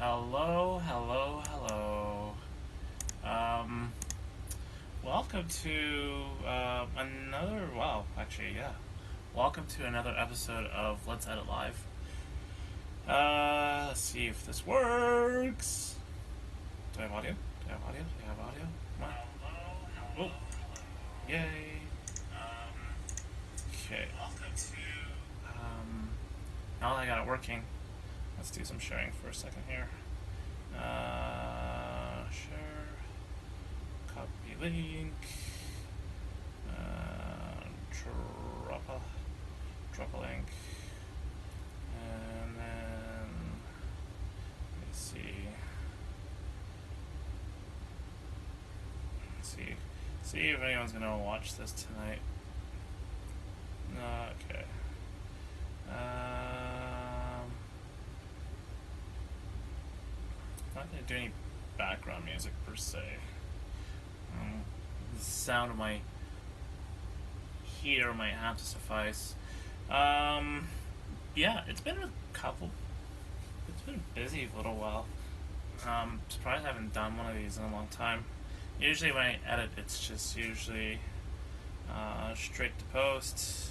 Hello, hello, hello. Um, Welcome to welcome to another episode of Let's Edit Live. Let's see if this works. Do I have audio? Do you have audio? Come on. Oh, yay. Okay. Now that I got it working, let's do some sharing for a second here. Share, copy link, drop a link, and then let me see if anyone's gonna watch this tonight. Okay. Not gonna do any background music per se. The sound of my heater might have to suffice. Yeah, it's been busy for a little while. Surprised I haven't done one of these in a long time. Usually when I edit, it's just usually straight to post.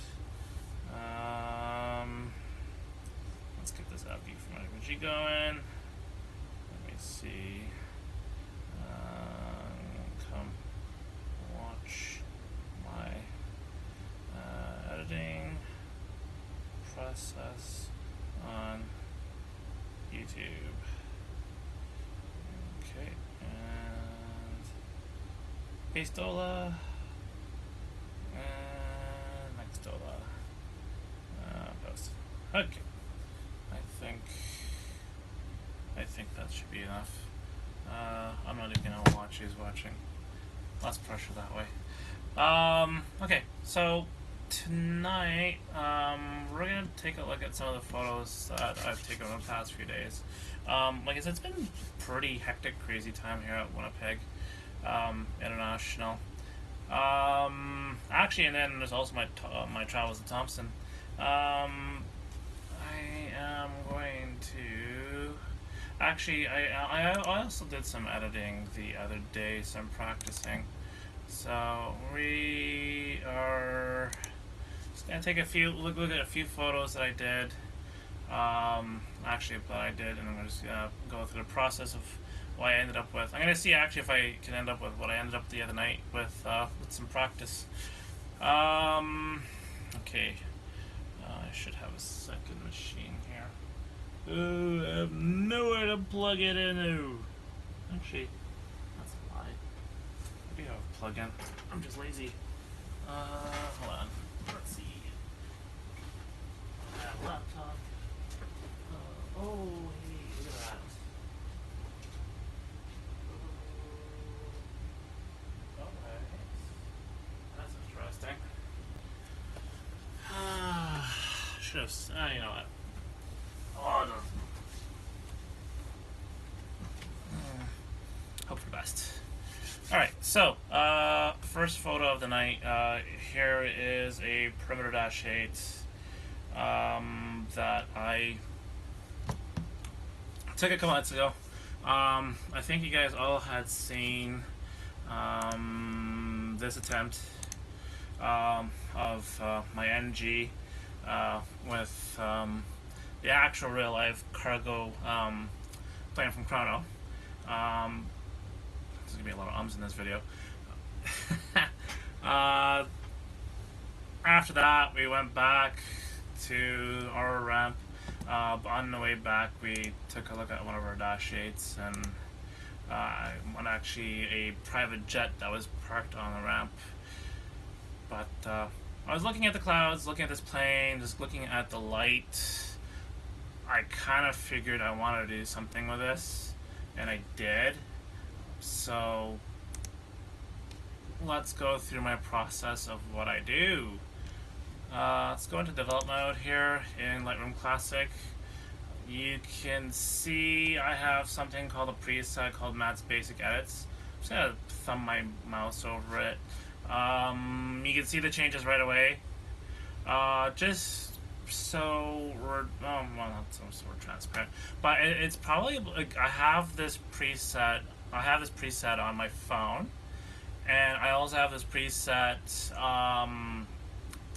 Let's get this Avgeek from YWG going. Let me see. Come watch my editing process on YouTube. Okay, and Pastola and Nextola. Post. Okay, I think that should be enough. I'm not even gonna watch who's watching. Less pressure that way. Okay, so tonight, we're gonna take a look at some of the photos that I've taken over the past few days. Like I said, it's been a pretty hectic, crazy time here at Winnipeg International. Actually, and then there's also my travels to Thompson. I am going to... Actually, I also did some editing the other day, some practicing. So we are just gonna take look at a few photos that I did. Actually, that I did, and I'm just gonna go through the process of what I ended up with. I'm gonna see actually if I can end up with what I ended up the other night with some practice. Okay. I should have a second machine here. Oh, I have nowhere to plug it in. Actually, that's a lie. Maybe I have a plug-in. I'm just lazy. Hold on. Let's see. I have a laptop. Oh, hey, look at that. Okay. That's interesting. Should have. You know what? Oh, no. Hope for the best. Alright, so, first photo of the night. Here is a Perimeter Dash 8 that I took a couple months ago. I think you guys all had seen this attempt of my NG with the actual real life cargo plane from Chrono. There's gonna be a lot of ums in this video. After that, we went back to our ramp. On the way back, we took a look at one of our Dash 8s and actually a private jet that was parked on the ramp. But I was looking at the clouds, looking at this plane, just looking at the light. I kind of figured I wanted to do something with this, and I did. So let's go through my process of what I do. Let's go into develop mode here in Lightroom Classic. You can see I have something called a preset called Matt's Basic Edits. I'm just gonna thumb my mouse over it. You can see the changes right away. Just well, not so transparent, but it's probably like I have this preset. I have this preset on my phone, and I also have this preset on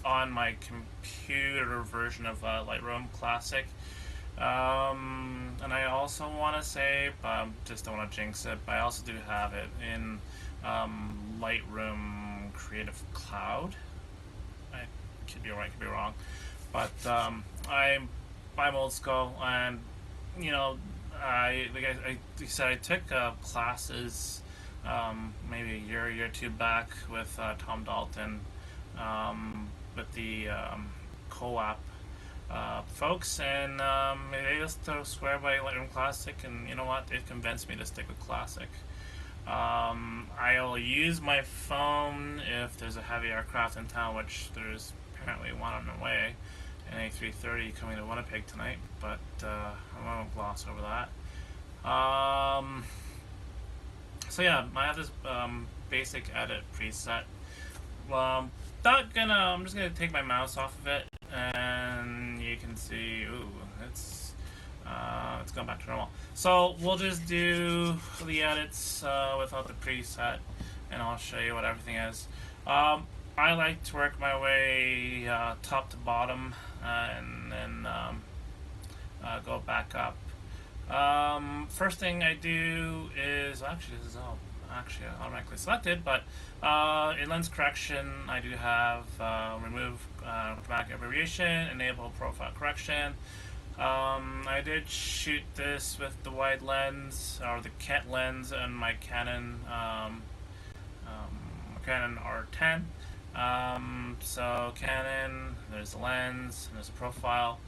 my computer version of Lightroom Classic. And I also want to say, but I just don't want to jinx it, but I also do have it in Lightroom Creative Cloud. I could be right, could be wrong, but I'm old school, and you know, I said I took classes maybe a year or two back with Tom Dalton with the co-op folks, and they just swear by Lightroom Classic, and you know what? They've convinced me to stick with Classic. I'll use my phone if there's a heavy aircraft in town, which there's apparently one on the way, an A330 coming to Winnipeg tonight, but I won't gloss over that. So yeah, I have this basic edit preset. I'm just gonna take my mouse off of it, and you can see, ooh, it's gone back to normal. So we'll just do the edits without the preset, and I'll show you what everything is. I like to work my way top to bottom, and then go back up. First thing I do is, actually this is all automatically selected, but in lens correction I do have remove chromatic aberration, enable profile correction. I did shoot this with the wide lens, or the Kent lens, and my Canon R10. So Canon, there's the lens, and there's the profile,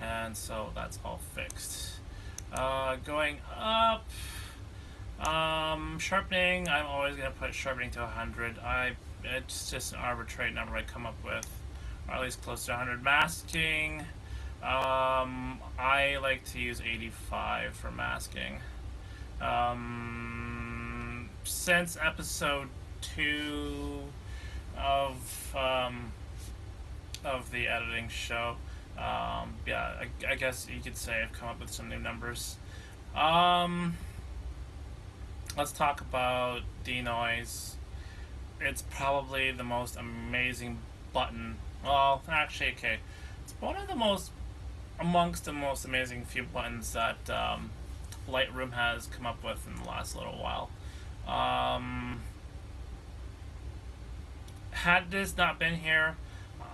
and so that's all fixed. Going up, sharpening, I'm always going to put sharpening to 100. It's just an arbitrary number I come up with, or at least close to 100. Masking, I like to use 85 for masking. Since episode 2 of the editing show, yeah, I guess you could say I've come up with some new numbers. Let's talk about denoise. It's probably the most amazing button. Well, actually, okay, it's one of the most, amongst the most amazing few buttons that Lightroom has come up with in the last little while. Had this not been here,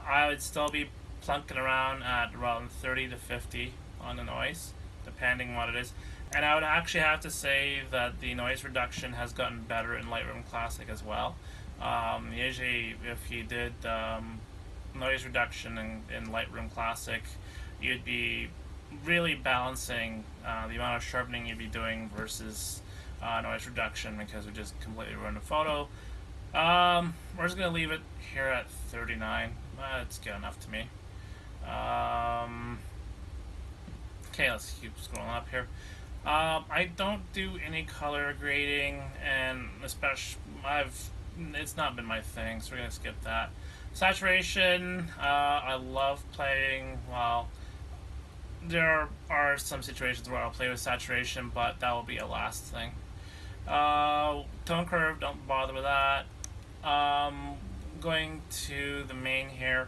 I would still be plunking around at around 30 to 50 on the noise, depending what it is. And I would actually have to say that the noise reduction has gotten better in Lightroom Classic as well. Usually, if you did noise reduction in Lightroom Classic, you'd be really balancing the amount of sharpening you'd be doing versus noise reduction, because it would just completely ruin the photo. We're just going to leave it here at 39. It's good enough to me. Okay, let's keep scrolling up here. I don't do any color grading, and especially it's not been my thing, so we're gonna skip that. Saturation, I love playing. Well, there are some situations where I'll play with saturation, but that will be a last thing. Tone curve, don't bother with that. Going to the main here,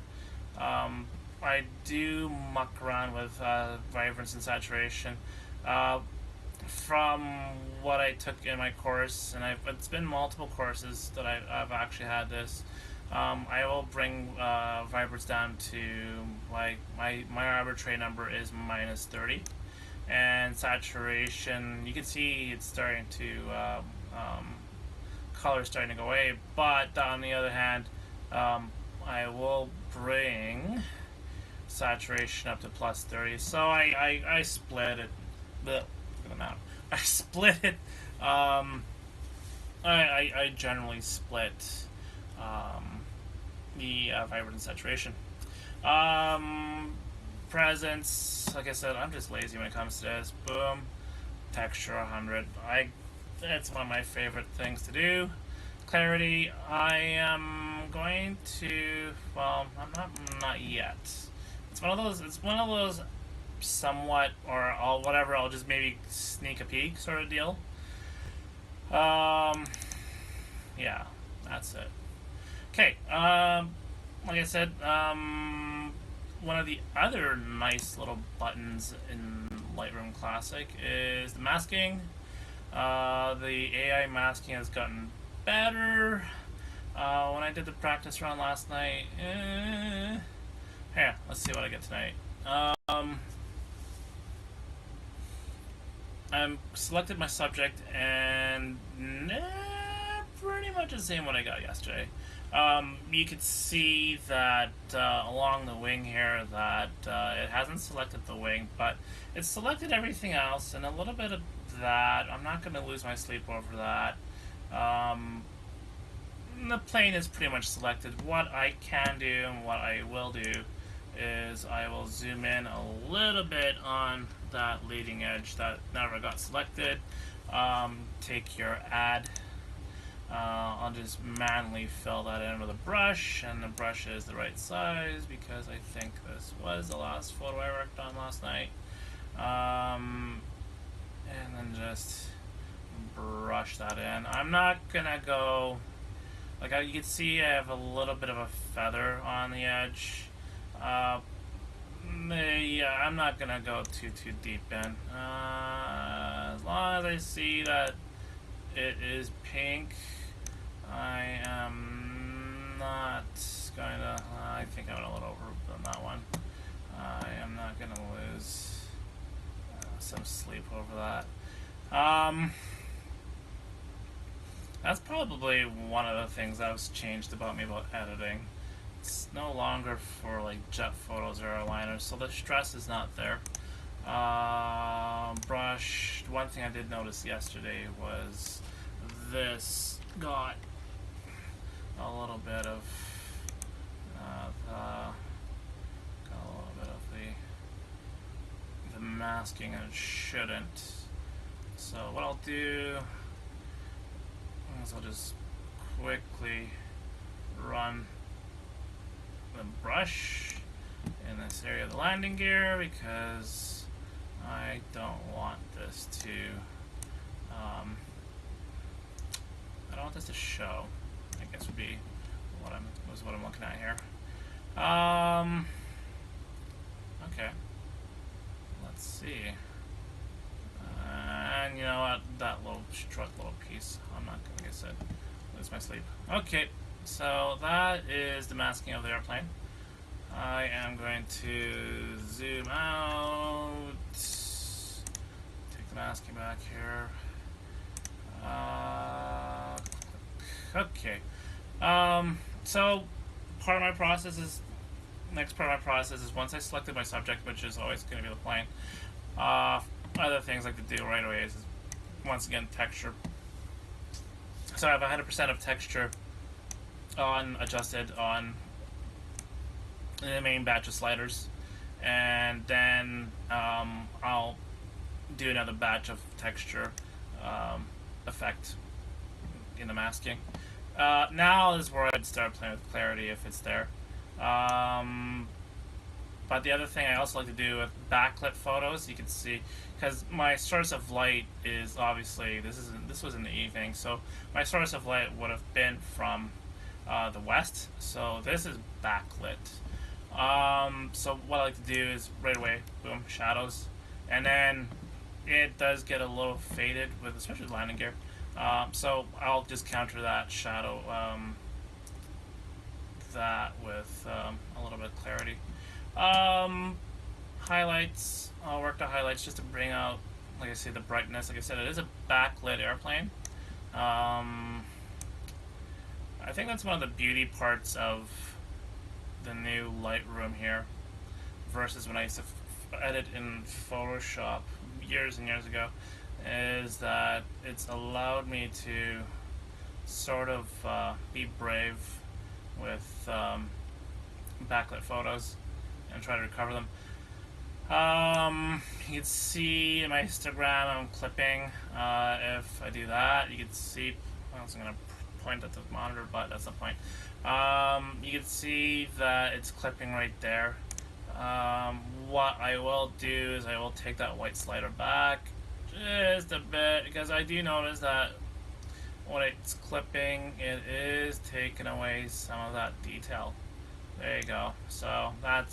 I do muck around with vibrance and saturation. From what I took in my course, and it's been multiple courses that I've actually had this, I will bring vibrance down to, like, my arbitrary number is minus 30, and saturation, you can see it's starting to color starting to go away, but on the other hand, I will bring saturation up to plus 30. So I split it. Look at the amount. I split it. I generally split the vibrance and saturation. Presence, like I said, I'm just lazy when it comes to this. Boom. Texture 100. It's one of my favorite things to do. Clarity, I am going to, well, I'm not yet. It's one of those. It's one of those somewhat or I'll whatever. I'll just maybe sneak a peek sort of deal. Um, yeah, that's it. Okay. Like I said, one of the other nice little buttons in Lightroom Classic is the masking. The AI masking has gotten better. When I did the practice run last night, here, let's see what I get tonight. I'm selected my subject and pretty much the same what I got yesterday. You could see that along the wing here that it hasn't selected the wing, but it's selected everything else and a little bit of that. I'm not going to lose my sleep over that. The plane is pretty much selected. What I can do and what I will do is I will zoom in a little bit on that leading edge that never got selected. Take your add. I'll just manually fill that in with a brush, and the brush is the right size because I think this was the last photo I worked on last night. And then just brush that in. I'm not gonna go, like you can see I have a little bit of a feather on the edge. Yeah, I'm not gonna go too deep in. As long as I see that it is pink, I am not going to. I think I'm a little over on that one. I am not going to lose some sleep over that. That's probably one of the things that was changed about me about editing. It's no longer for like jet photos or airliners, so the stress is not there. Brush. One thing I did notice yesterday was this got a little bit of the masking, and it shouldn't. So what I'll do is I'll just quickly run the brush in this area of the landing gear because I don't want this to I don't want this to show, I guess would be what I'm looking at here. Okay, let's see. And you know what, that little piece, I'm not gonna, like I said, lose my sleep. Okay, so that is the masking of the airplane. I am going to zoom out, take the masking back here. Okay. So part of my process is once I selected my subject, which is always going to be the plane. Other things I like to do right away is once again texture. So I have 100% of texture adjusted on the main batch of sliders, and then I'll do another batch of texture effect in the masking. Now is where I'd start playing with clarity if it's there. But the other thing I also like to do with backlit photos, you can see, because my source of light is obviously this was in the evening, so my source of light would have been from the west. So this is backlit. So what I like to do is right away, boom, shadows, and then it does get a little faded with especially landing gear. So I'll just counter that shadow that with a little bit of clarity. Highlights, I'll work the highlights just to bring out, like I say, the brightness. Like I said, it is a backlit airplane. I think that's one of the beauty parts of the new Lightroom here versus when I used to edit in Photoshop years and years ago, is that it's allowed me to sort of be brave with backlit photos and try to recover them. You can see in my Instagram I'm clipping. If I do that, you can see, I was going to point at the monitor, but that's the point. You can see that it's clipping right there. What I will do is I will take that white slider back just a bit, because I do notice that when it's clipping, it is taking away some of that detail. There you go. So I'm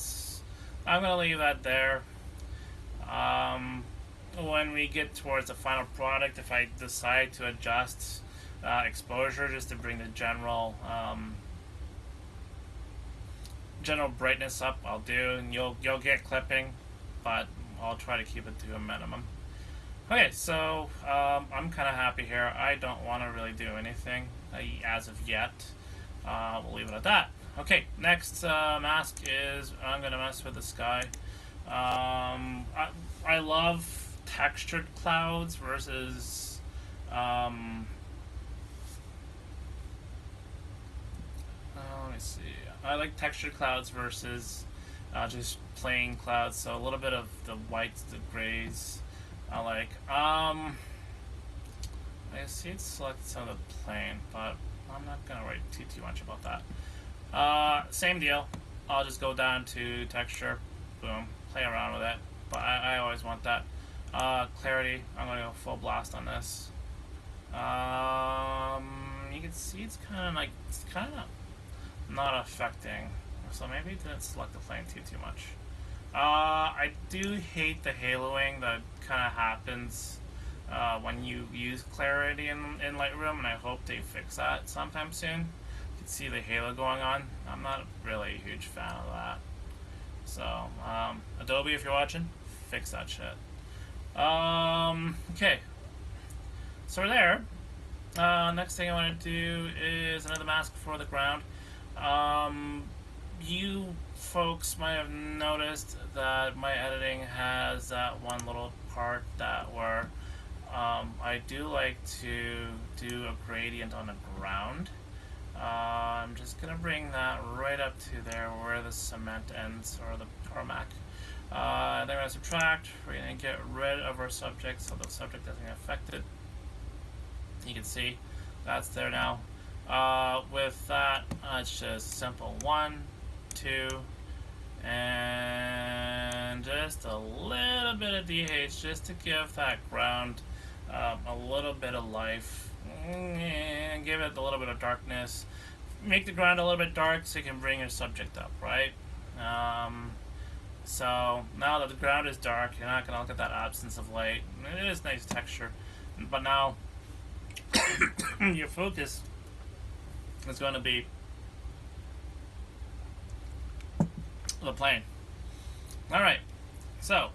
going to leave that there. When we get towards the final product, if I decide to adjust exposure just to bring the general brightness up, I'll do, and you'll get clipping, but I'll try to keep it to a minimum. Okay, so I'm kind of happy here. I don't want to really do anything as of yet. We'll leave it at that. Okay, next mask is I'm going to mess with the sky. I love textured clouds versus let me see. I like textured clouds versus just plain clouds. So a little bit of the whites, the grays. I like. I see it select some of the plain, but I'm not gonna write too much about that. Same deal. I'll just go down to texture. Boom. Play around with it. But I always want that. Clarity. I'm gonna go full blast on this. You can see it's kind of not affecting, so maybe it didn't select the plane too much. I do hate the haloing that kind of happens when you use clarity in Lightroom, and I hope they fix that sometime soon. You can see the halo going on. I'm not really a huge fan of that. So, Adobe, if you're watching, fix that shit. Okay. So we're there. Next thing I want to do is another mask for the ground. You folks might have noticed that my editing has that one little part that where I do like to do a gradient on the ground. I'm just going to bring that right up to there where the cement ends, or the tarmac. Then we're going to subtract. We're going to get rid of our subject so the subject doesn't get affected. You can see that's there now. With that, it's just simple 1, 2, and just a little bit of DH just to give that ground a little bit of life, and give it a little bit of darkness. Make the ground a little bit dark so you can bring your subject up, right? So now that the ground is dark, you're not going to look at that absence of light. It is nice texture, but now your focus is going to be the plane. Alright, so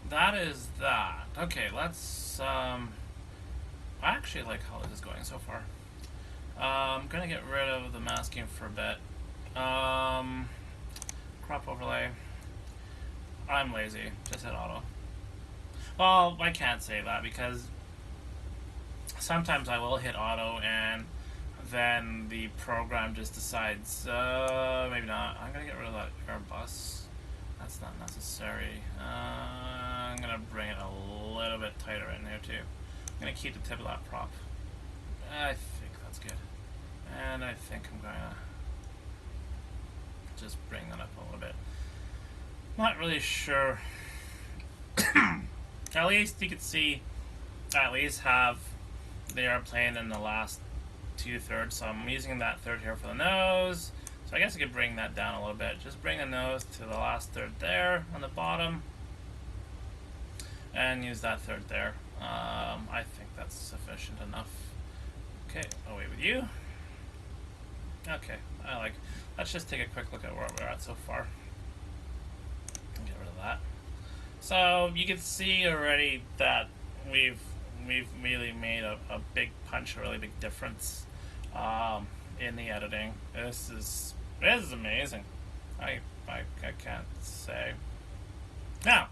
that is that. Okay, let's I actually like how this is going so far. I'm gonna get rid of the masking for a bit. Crop overlay. I'm lazy, just hit auto. Well, I can't say that because sometimes I will hit auto and then the program just decides, maybe not. I'm going to get rid of that Airbus. That's not necessary. I'm going to bring it a little bit tighter in there too. I'm going to keep the tip of that prop. I think that's good. And I think I'm going to just bring that up a little bit. Not really sure. At least you can see, at least have the airplane in the last 2/3. So I'm using that third here for the nose. So I guess I could bring that down a little bit. Just bring the nose to the last third there on the bottom, and use that third there. I think that's sufficient enough. Okay, away with you. Okay, let's just take a quick look at where we're at so far. Get rid of that. So you can see already that we've really made a big punch, a really big difference in the editing. This is amazing. I can't say. Now,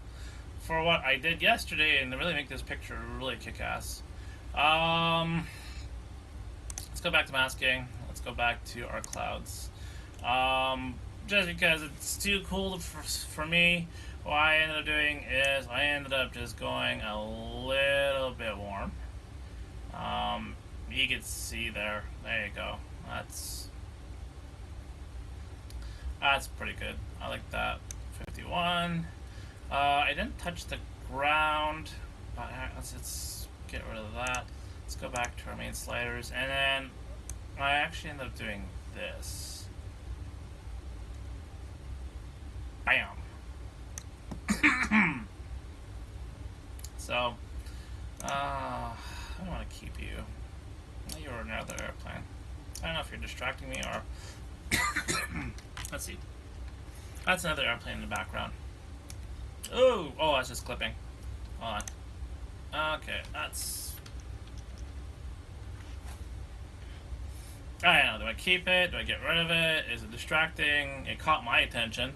for what I did yesterday and to really make this picture really kick-ass, let's go back to masking. Let's go back to our clouds. Just because it's too cool for me, what I ended up doing is I ended up just going a little bit warm. You can see there. There you go. That's pretty good. I like that. 51. I didn't touch the ground, but let's get rid of that. Let's go back to our main sliders, and then I actually end up doing this. Bam. So, I don't want to keep you. You're another airplane. I don't know if you're distracting me or. Let's see. That's another airplane in the background. Oh, that's just clipping. Hold on. Okay, that's. I don't know. Do I keep it? Do I get rid of it? Is it distracting? It caught my attention.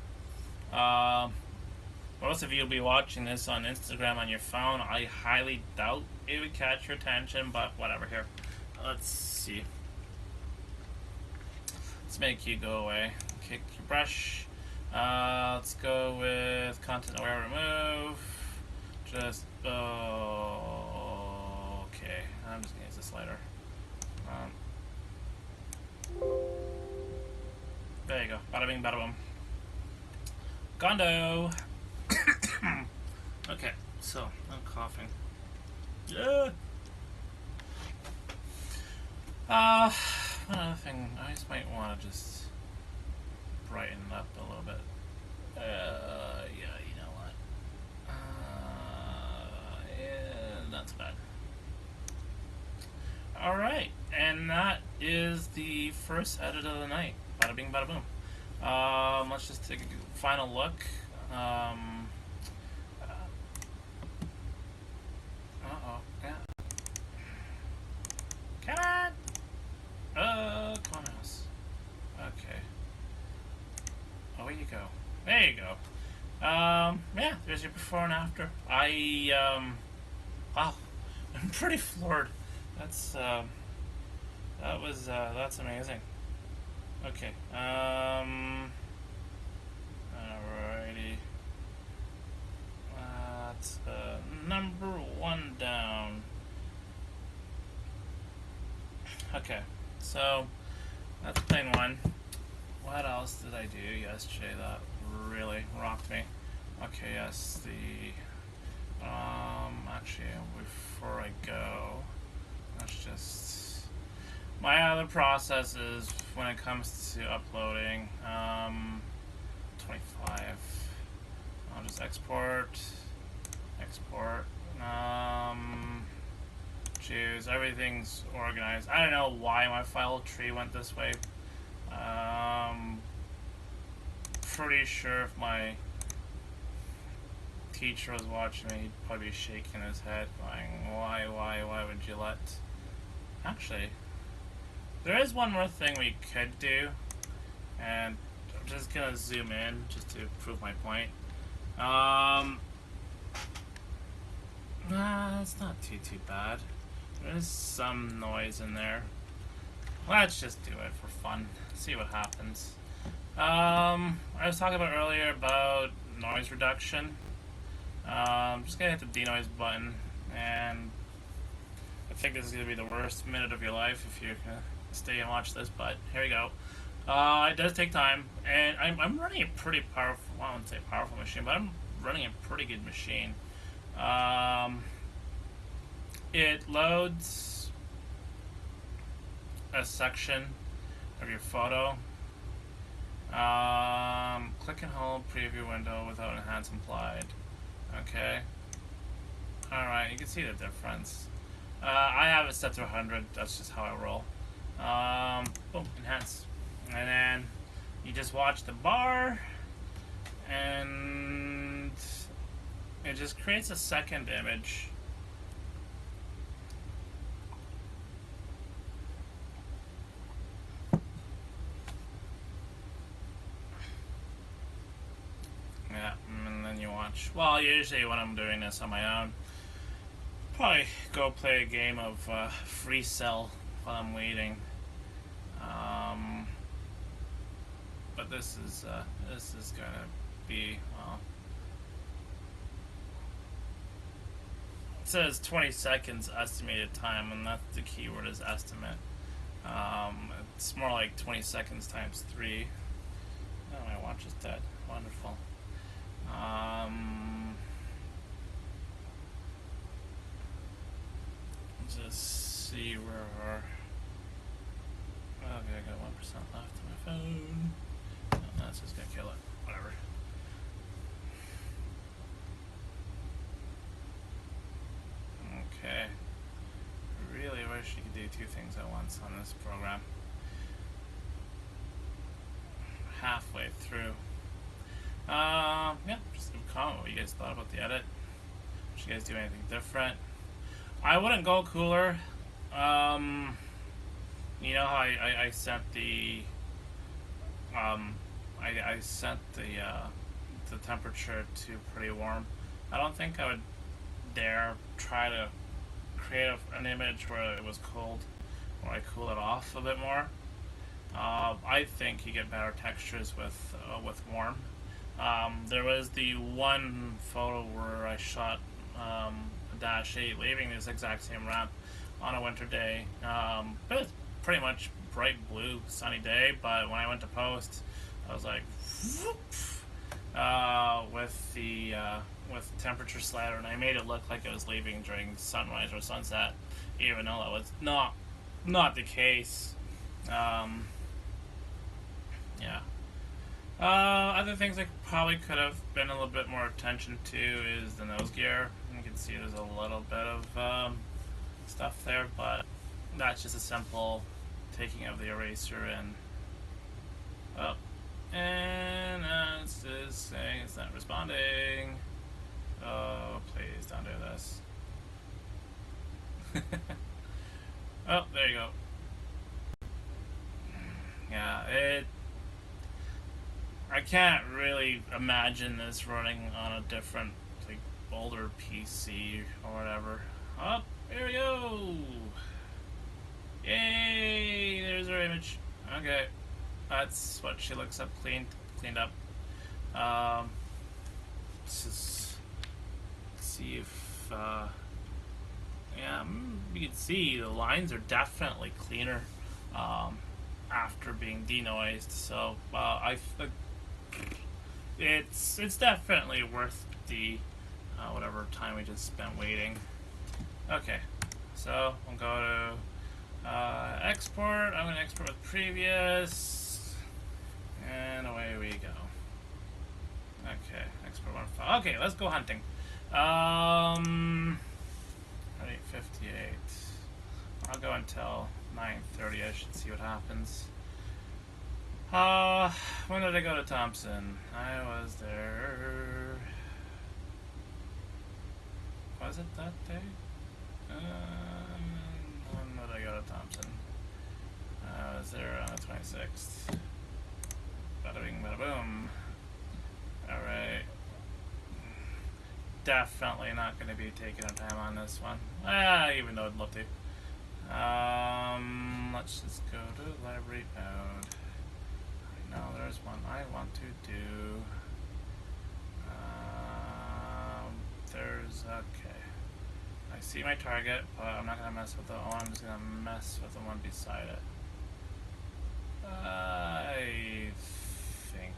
Most of you will be watching this on Instagram on your phone. I highly doubt it would catch your attention, but whatever. Here, let's see. Let's make you go away. Kick your brush. Let's go with content aware remove. Just okay. I'm just gonna use the slider. There you go. Bada bing, bada boom. Gondo. Okay, so I'm coughing. Yeah. Another thing, I just might want to just brighten up a little bit. Yeah, you know what? Yeah, not too bad. Alright, and that is the first edit of the night. Bada bing, bada boom. Let's just take a final look. Yeah. Come on! Come on, mouse. Okay. Oh, where you go? There you go. Yeah, there's your before and after. Wow. I'm pretty floored. That's amazing. Okay, alrighty. That's, number 1 down. Okay, so, that's plane 1. What else did I do yesterday that really rocked me? Okay, yes, actually, before I go, let's just, my other processes when it comes to uploading, 25, I'll just export, choose, everything's organized. I don't know why my file tree went this way. Pretty sure if my teacher was watching me, he'd probably be shaking his head, going, why would you let... Actually, there is one more thing we could do, and I'm just gonna zoom in just to prove my point. It's not too bad. There's some noise in there. Let's just do it for fun. See what happens. I was talking about earlier about noise reduction. I'm just gonna hit the denoise button, and I think this is gonna be the worst minute of your life if you're gonna stay and watch this, but here we go. It does take time, and I'm running a pretty powerful, well, I wouldn't say powerful machine, but I'm running a pretty good machine. It loads a section of your photo. Click and hold preview window without enhance applied. Okay. Alright, you can see the difference. I have it set to 100, that's just how I roll. Boom, enhance. And then you just watch the bar, and it just creates a second image. Yeah, and then you watch. Well, usually when I'm doing this on my own, probably go play a game of Free Cell while I'm waiting. But this is gonna be, well, it says 20 seconds estimated time, and that's the keyword is estimate. It's more like 20 seconds times 3. Oh, my watch is dead. Wonderful. Just see where our... Okay, I got 1% left on my phone. No, that's just gonna kill it. Whatever. Okay. Really wish you could do two things at once on this program. Halfway through. Yeah, just leave a comment what you guys thought about the edit. Should you guys do anything different? I wouldn't go cooler. You know how I sent the I sent the temperature to pretty warm. I don't think I would dare try to create an image where it was cold, or I cool it off a bit more. I think you get better textures with warm. There was the one photo where I shot a -8 leaving this exact same ramp on a winter day. It was pretty much bright blue, sunny day, but when I went to post, I was like, with temperature slider, and I made it look like it was leaving during sunrise or sunset, even though that was not the case. Yeah. Other things I probably could have been a little bit more attention to is the nose gear. You can see there's a little bit of stuff there, but that's just a simple taking of the eraser and up. And it's just saying it's not responding. Oh, please don't do this. Oh, there you go. Yeah, I can't really imagine this running on a different, like, older PC or whatever. Oh, there we go! Yay! There's our image. Okay. That's what she looks up cleaned up. Let's just see if yeah, you can see the lines are definitely cleaner after being denoised. So it's definitely worth the whatever time we just spent waiting. Okay, so we'll go to export. I'm going to export with previous, and away we go. Okay, export one file. Okay, let's go hunting. 8:58. I'll go until 9:30. I should see what happens. When did I go to Thompson? I was there. Was it that day? When did I go to Thompson? I was there on the 26th. Bada bing, bada boom. Alright. Definitely not going to be taking a time on this one. Even though I'd love to. Let's just go to library mode. I know there's one I want to do. Okay. I see my target, but I'm not going to mess with the one. I'm just going to mess with the one beside it. I think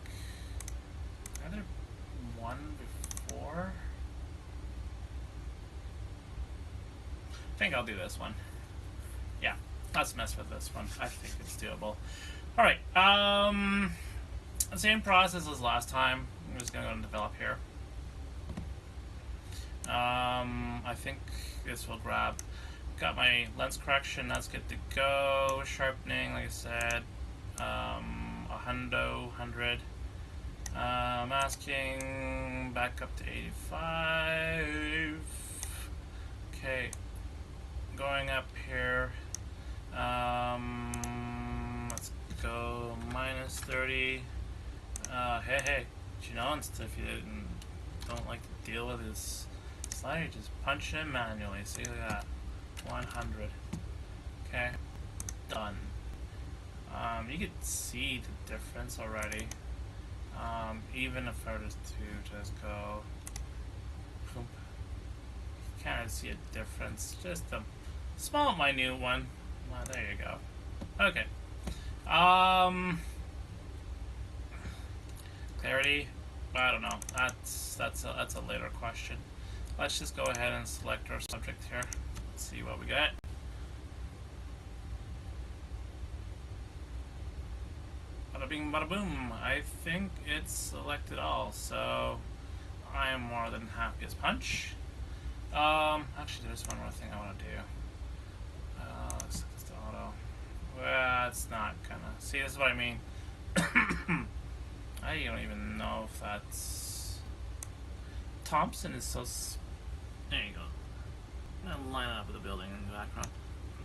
either one before. I think I'll do this one. Yeah, let's mess with this one. I think it's doable. Alright, same process as last time. I'm just going to go and develop here. I think this will grab. Got my lens correction, that's good to go. Sharpening, like I said, 100. Masking, back up to 85. Okay, going up here. Let's go -30. Hey, you know, if you don't like to deal with this slider, just punch in manually. See, look at that. 100. Okay, done. You can see the difference already. Even if I were to just go, you kind of see a difference. Just a small, minute one. Well, there you go. Okay. clarity. I don't know. That's a later question. Let's just go ahead and select our subject here. Let's see what we get. Bada bing, bada boom. I think it's selected all, so I am more than happy as punch. Actually, there's one more thing I want to do. Let's set this to auto. Well, it's not gonna. See, this is what I mean. I don't even know if that's. Thompson is so. There you go. I'm gonna line up with the building in the background.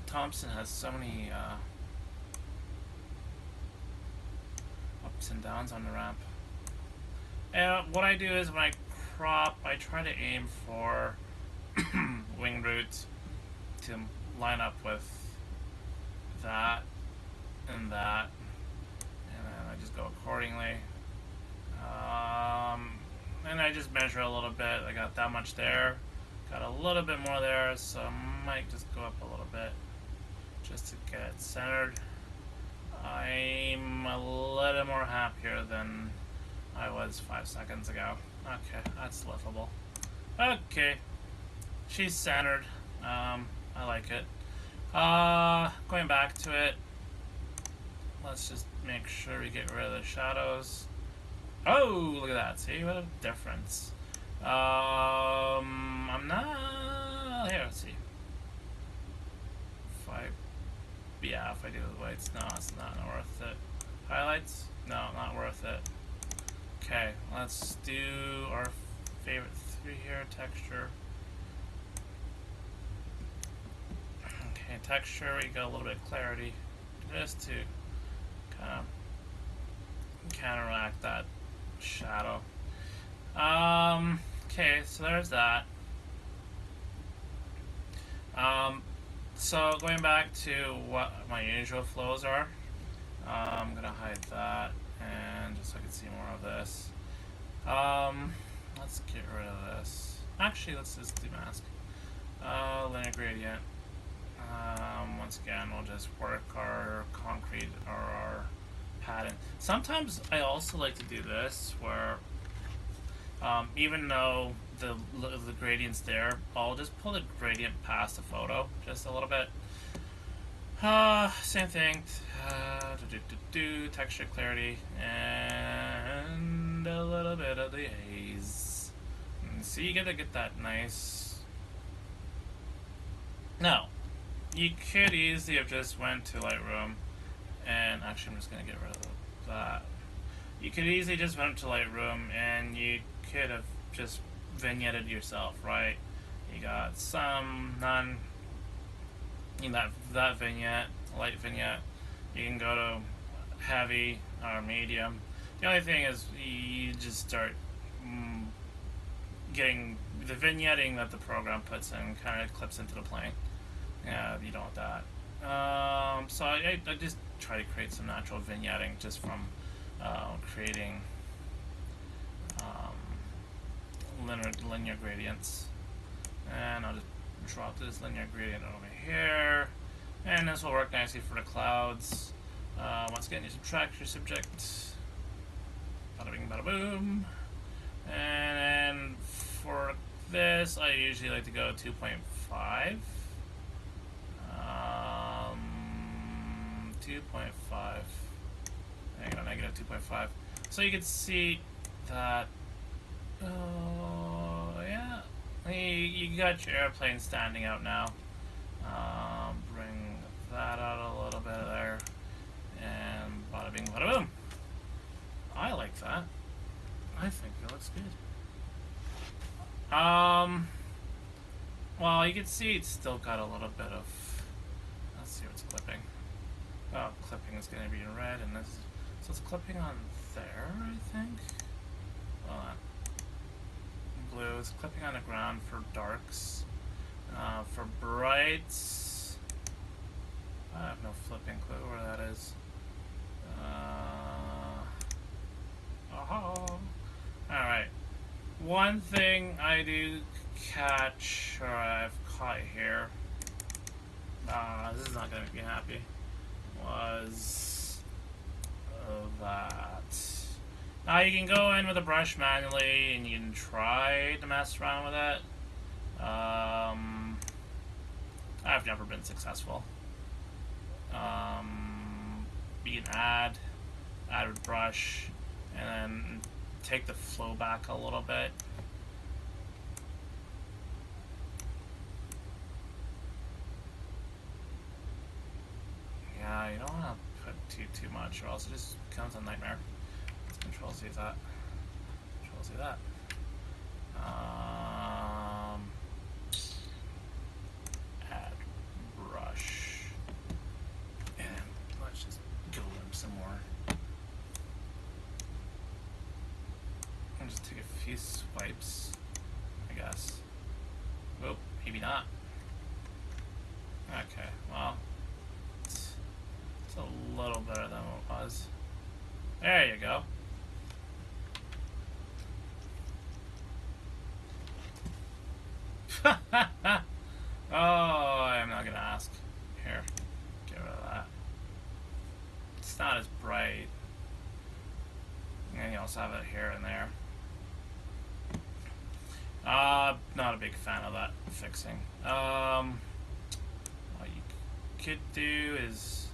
Thompson has so many ups and downs on the ramp. And what I do is when I crop, I try to aim for wing root to line up with that and that, and then I just go accordingly. And I just measure a little bit. I got that much there, got a little bit more there, so I might just go up a little bit just to get it centered. I'm a little more happier than I was 5 seconds ago. Okay, that's livable. Okay, she's centered. I like it. Going back to it, let's just make sure we get rid of the shadows. Oh, look at that. See, what a difference. I'm not... Here, let's see. If I do the whites, no, it's not worth it. Highlights? No, not worth it. Okay, let's do our favorite 3 here, texture. Okay, texture, we got a little bit of clarity just to kind of counteract that shadow. Okay, so there's that. So going back to what my usual flows are, I'm gonna hide that and just so I can see more of this. Let's get rid of this. Actually, let's just demask. Linear gradient. Once again, we'll just work our concrete or our pattern. Sometimes I also like to do this where even though the gradient's there, I'll just pull the gradient past the photo just a little bit. Same thing. Texture, clarity, and a little bit of the haze. And so you gotta get that nice. Now, you could easily have just went to Lightroom, and actually I'm just gonna get rid of that. You could easily just went to Lightroom and you could have just vignetted yourself, right? You got some, none, you got that vignette, light vignette. You can go to heavy or medium. The only thing is you just start getting the vignetting that the program puts in kind of clips into the plane. Yeah, you don't want that. So I just try to create some natural vignetting just from creating linear gradients. And I'll just drop this linear gradient over here. And this will work nicely for the clouds. Once again, you subtract your subject. Bada bing, bada boom. And for this, I usually like to go 2.5. 2.5. There you go, negative 2.5. So you can see that. Oh, yeah. You got your airplane standing out now. Bring that out a little bit there. And bada bing, bada boom. I like that. I think it looks good. Well, you can see it's still got a little bit of. Let's see what's clipping. Oh, clipping is going to be in red, and this. So it's clipping on there, I think. Blue. It's clipping on the ground for darks. For brights, I have no flipping clue where that is. Alright. One thing I do catch, or I've caught here, this is not going to make me happy, was that Now you can go in with a brush manually and you can try to mess around with it. I've never been successful. You can add with brush, and then take the flow back a little bit. Yeah, you don't want to put too much, or else it just becomes a nightmare. Let's Control Z that. Control Z that. Add brush, and let's just go in some more. And just take a few swipes, I guess. Oh, maybe not. Okay, well, it's a little better than what it was. There you go. Oh, I'm not gonna ask. Here, get rid of that. It's not as bright. And you also have it here and there. Not a big fan of that fixing. What you could do is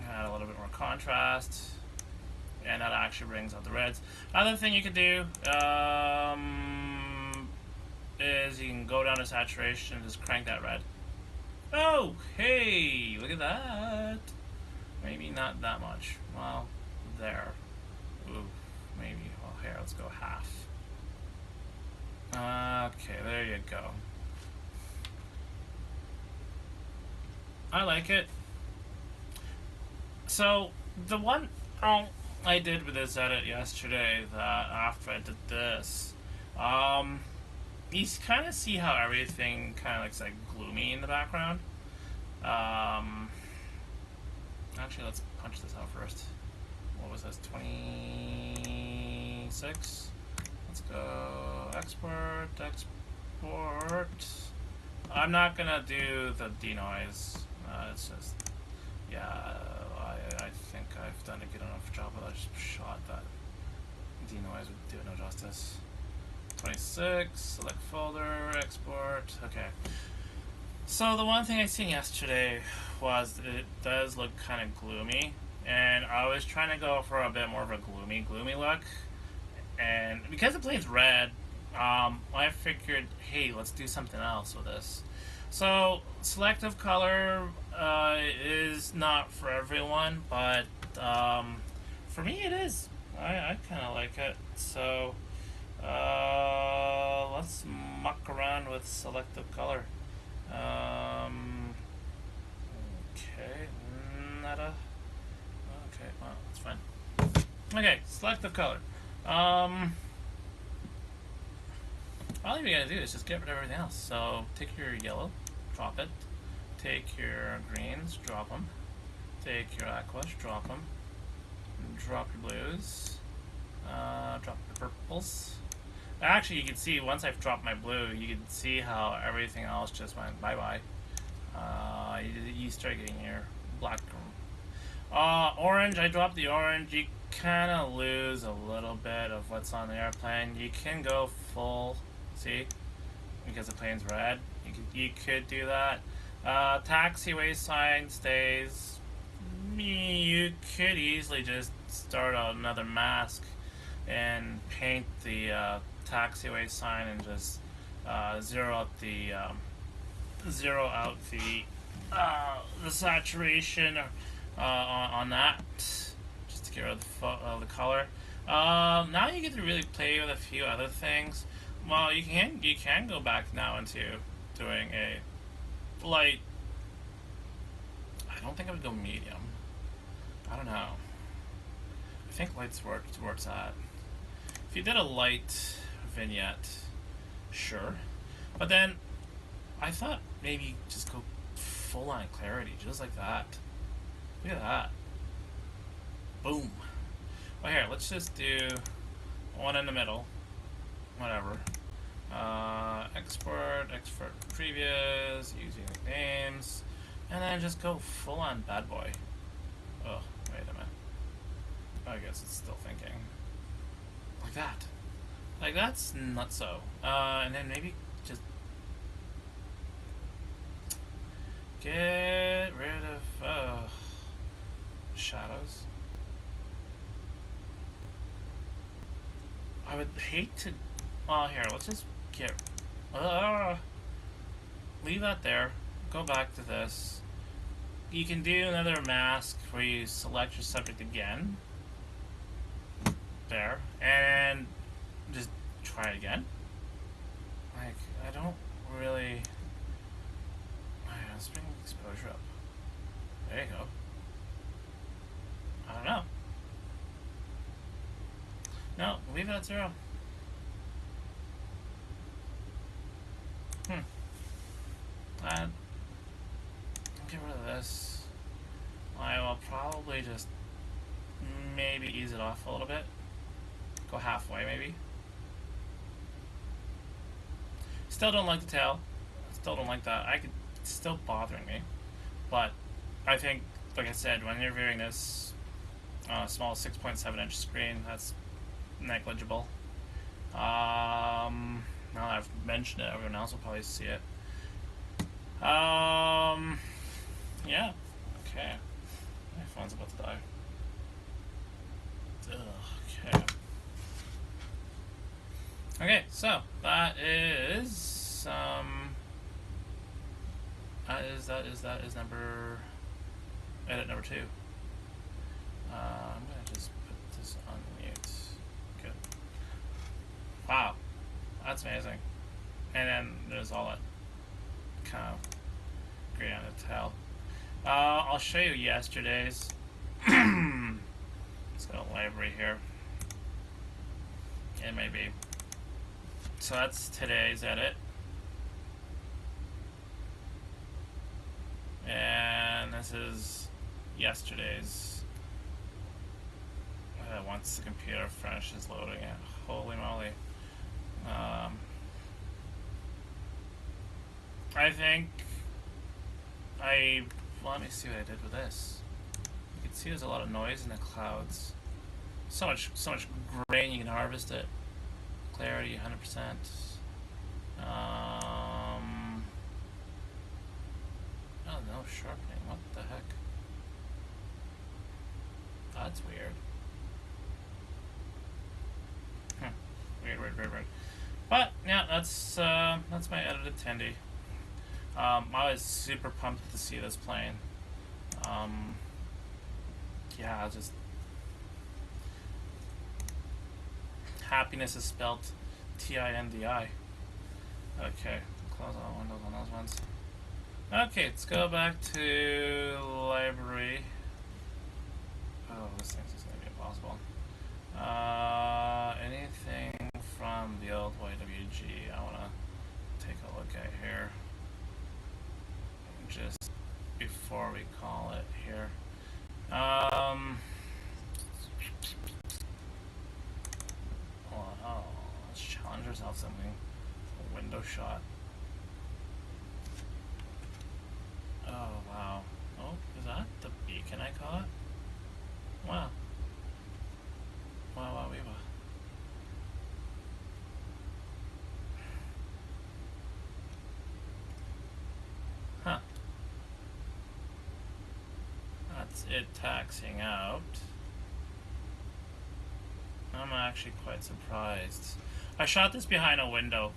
add a little bit more contrast, and that actually brings out the reds. Other thing you could do is you can go down to saturation and just crank that red. Oh, hey, look at that. Maybe not that much. Well, there. Ooh, maybe. Well, here, let's go half. Okay, there you go. I like it. So, the one thing I did with this edit yesterday, that after I did this, you kind of see how everything kind of looks like gloomy in the background. Actually, let's punch this out first. What was this, 26? Let's go export. I'm not gonna do the denoise. It's just, yeah, I think I've done a good enough job with that shot that denoise would do it no justice. 26, select folder, export. Okay. So the one thing I seen yesterday was that it does look kind of gloomy, and I was trying to go for a bit more of a gloomy look. And because the plane's red, I figured, hey, let's do something else with this. So selective color is not for everyone, but for me it is. I kind of like it. So let's muck around with selective color. Okay, nada. Okay, well, that's fine. Okay, selective color. All you're gonna do is just get rid of everything else. So take your yellow, drop it. Take your greens, drop them. Take your aquas, drop them. Drop your blues. Drop your purples. Actually, you can see once I've dropped my blue, you can see how everything else just went bye-bye. You start getting your black. Orange, I dropped the orange. You kind of lose a little bit of what's on the airplane. You can go full, see, because the plane's red. You could do that. Taxiway sign stays. You could easily just start another mask and paint the taxiway sign and just zero out the saturation on that, just to get rid of the color. Now you get to really play with a few other things. Well, you can go back now into doing a light. I don't think I would go medium. I don't know. I think lights where it's at. If you did a light vignette, sure. But then I thought maybe just go full on clarity, just like that. Look at that. Boom. Well, here, let's just do one in the middle. Whatever. Export previous, using names, and then just go full on bad boy. Oh, wait a minute. I guess it's still thinking. Like that. Like, that's nutso. And then maybe just get rid of shadows. I would hate to. Oh, here, let's just get. Leave that there. Go back to this. You can do another mask where you select your subject again. There. And just try it again. Like, I don't really. Let's bring exposure up. There you go. I don't know. No, leave it at 0. Get rid of this. I will probably just maybe ease it off a little bit. Go halfway, maybe. Still don't like the tail. Still don't like that. It's still bothering me. But I think, like I said, when you're viewing this small 6.7-inch screen, that's negligible. Now that I've mentioned it, everyone else will probably see it. Yeah. Okay. My phone's about to die. Okay. Okay, so that is edit number 2. I'm gonna just put this on mute. Good. Wow, that's amazing. And then there's all that kind of gray on the tail. I'll show you yesterday's. Let's go to library here. It may be. So that's today's edit. And this is yesterday's. Once the computer finishes loading it. Holy moly. I think let me see what I did with this. You can see there's a lot of noise in the clouds. So much grain, you can harvest it. Clarity 100%. Oh no, sharpening. What the heck? That's weird. Weird. But yeah, that's my edited Tendy. I was super pumped to see this plane. Yeah, just happiness is spelled T-I-N-D-I. Okay, close all windows on those ones. Okay, let's go back to library. Oh, this thing's just gonna be impossible. Anything from the old YWG I wanna take a look at here. Just before we call it here. Oh, let's challenge ourselves something. A window shot. Oh, wow. Oh, is that the beacon I caught? Wow. Wow, we were. Huh. That's it taxing out. I'm actually quite surprised. I shot this behind a window.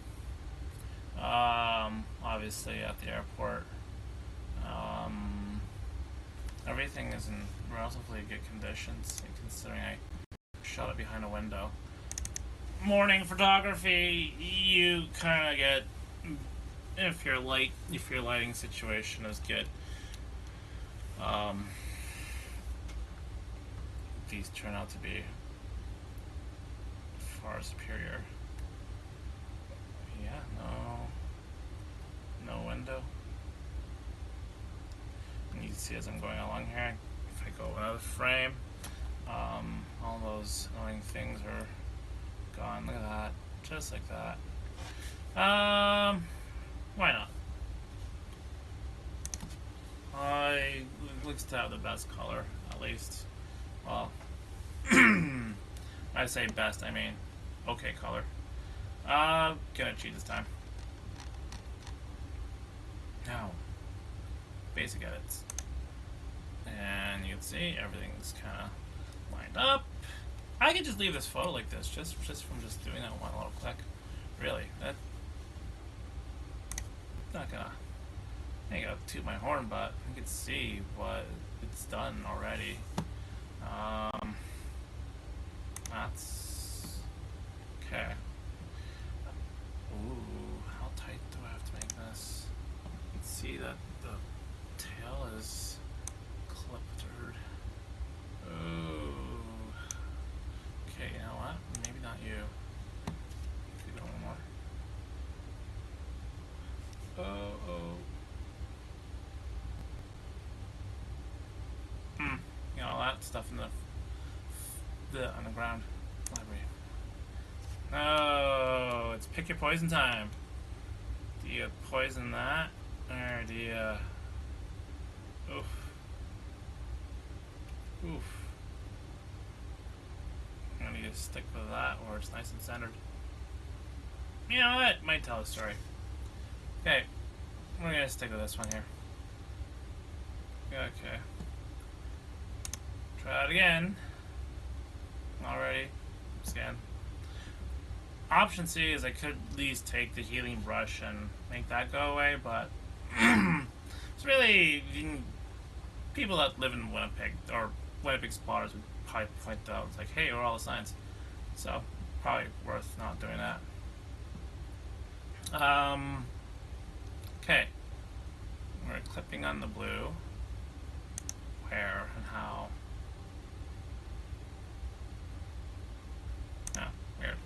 Obviously at the airport. Everything is in relatively good conditions, considering I shot it behind a window. Morning photography, you kind of get, if your lighting situation is good, these turn out to be far superior. Yeah, no window. And you can see as I'm going along here, if I go another frame, all those annoying things are gone. Look at that, just like that. Why not? It looks to have the best color, at least. Well, I say best, I mean okay color. Gonna cheat this time. Now, basic edits. And you can see everything's kind of lined up. I could just leave this photo like this, just from just doing that one little click. Really, that's not gonna. I ain't gonna toot my horn, but you can see what it's done already. That's okay. Ooh, how tight do I have to make this? You can see that the tail is clipped. Ooh. Okay, you know what? Maybe not you. Could go one more. You know, all that stuff in the on the ground. Library. Oh, it's pick your poison time. Do you poison that, or do you? Oof. Oof. I'm gonna need to stick with that, or it's nice and centered. You know what? Might tell a story. Okay, we're gonna stick with this one here. Okay. Try it again. Already. Scan. Option C is I could at least take the healing brush and make that go away, but it's really people that live in Winnipeg or Winnipeg spotters would probably point out, it's like, hey, where are all the signs? So probably worth not doing that. Okay, we're clipping on the blue. Where and how? Yeah, weird.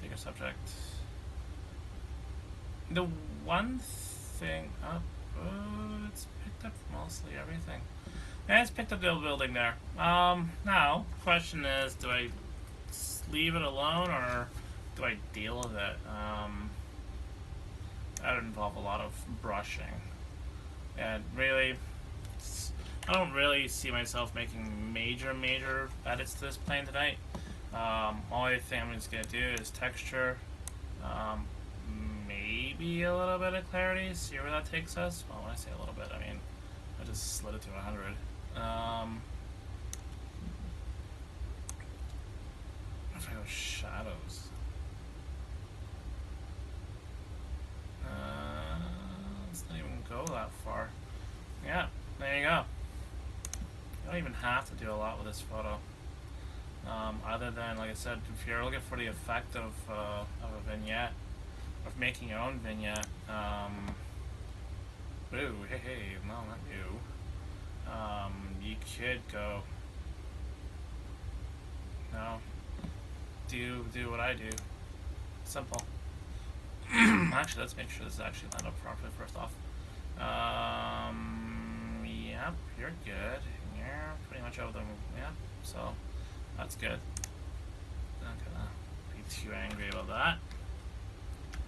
Take a subject. The one thing up, it's picked up mostly everything. Yeah, it's picked up the old building there. Now, question is, do I leave it alone or do I deal with it? That would involve a lot of brushing. And really, I don't really see myself making major edits to this plane tonight. Only thing I'm just going to do is texture, maybe a little bit of clarity, see where that takes us. Well, when I say a little bit, I mean, I just slid it to 100. If I go shadows. Let's not even go that far. Yeah, there you go. You don't even have to do a lot with this photo. Other than, like I said, if you're looking for the effect of a vignette, of making your own vignette, ooh, hey, no, not you. You could go, no, do what I do. Simple. Actually, let's make sure this is actually lined up properly first off. Yep, you're good. You're pretty much over them. Yep, so that's good. Not gonna be too angry about that.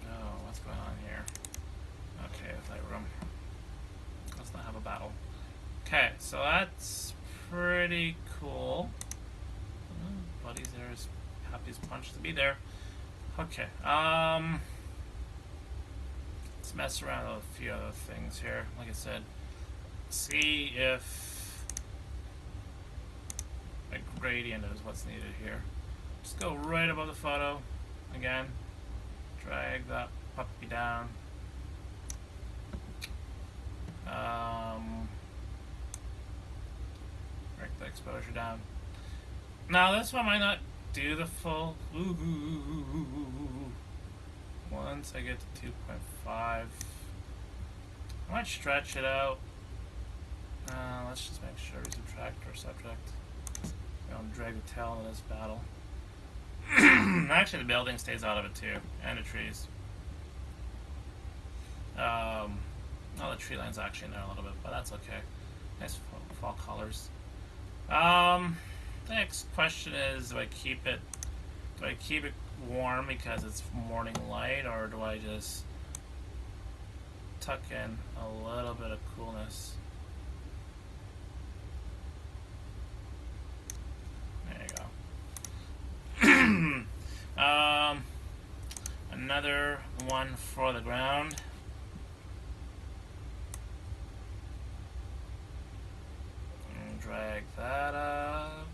Oh, what's going on here? Okay, Lightroom. Let's not have a battle. Okay, so that's pretty cool. Buddy's there is happy as punch to be there. Okay, let's mess around with a few other things here. Like I said, see if a gradient is what's needed here. Just go right above the photo. Again, drag that puppy down. Break the exposure down. Now this one might not do the full. Once I get to 2.5, I might stretch it out. Let's just make sure we subtract our subject. We don't drag the tail into this battle. Actually, the building stays out of it too, and the trees. Oh, the tree line's actually in there a little bit, but that's okay. Nice fall colors. The next question is: do I keep it warm because it's morning light, or do I just tuck in a little bit of coolness? There you go. Another one for the ground. And drag that up.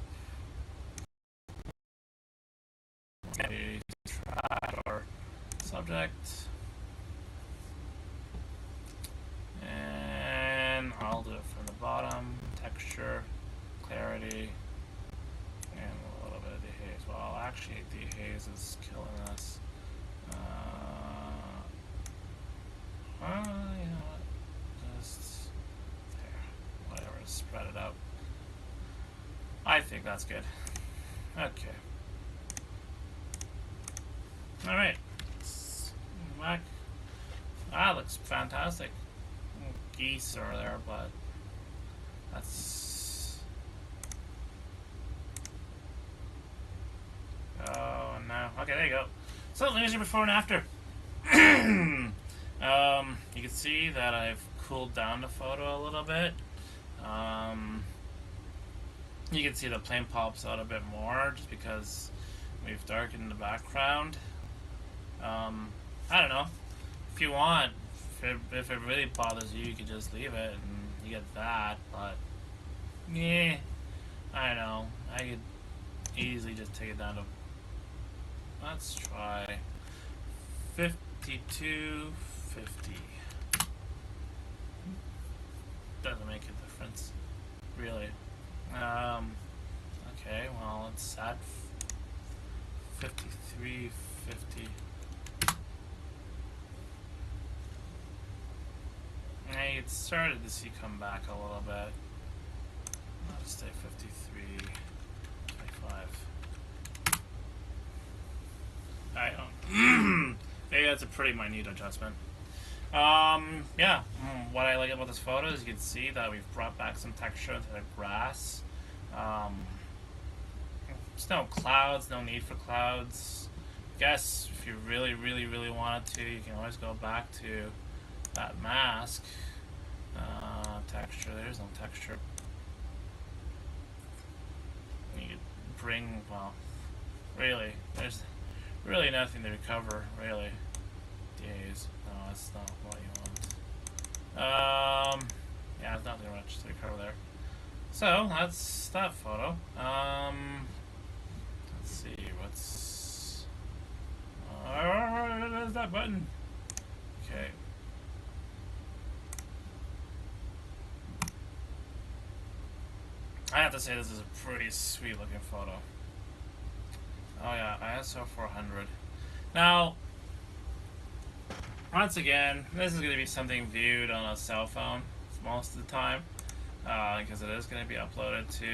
Maybe track or subject. And I'll do it from the bottom. Texture, clarity, and a little bit of dehaze. Well, actually, dehaze is killing us. You know what? Just there. Whatever. Spread it out. I think that's good. Okay. Alright. Back. That looks fantastic. Geese are there, but that's. Oh no. Okay, there you go. So there's your before and after. You can see that I've cooled down the photo a little bit. You can see the plane pops out a bit more just because we've darkened the background. I don't know. If you want, if it really bothers you, you could just leave it and you get that. But yeah, I don't know. I could easily just take it down to. Let's try 52, 50. Doesn't make a difference, really. Okay, well, let's add 53, 50. Hey, it started to see come back a little bit. I'll just stay 53, 25. I don't. Maybe that's a pretty minute adjustment. Yeah. What I like about this photo is you can see that we've brought back some texture to the grass. There's no clouds, no need for clouds. I guess if you really, really, really wanted to, you can always go back to that mask. Texture, there's no texture. You could bring, well, really, there's really nothing to recover, really. Days. No, that's not what you want. Yeah, there's nothing much to recover there. So, that's that photo. Let's see, what's... there's that button. Okay. I have to say this is a pretty sweet looking photo. Oh yeah, ISO 400. Now, once again, this is going to be something viewed on a cell phone most of the time, because it is going to be uploaded to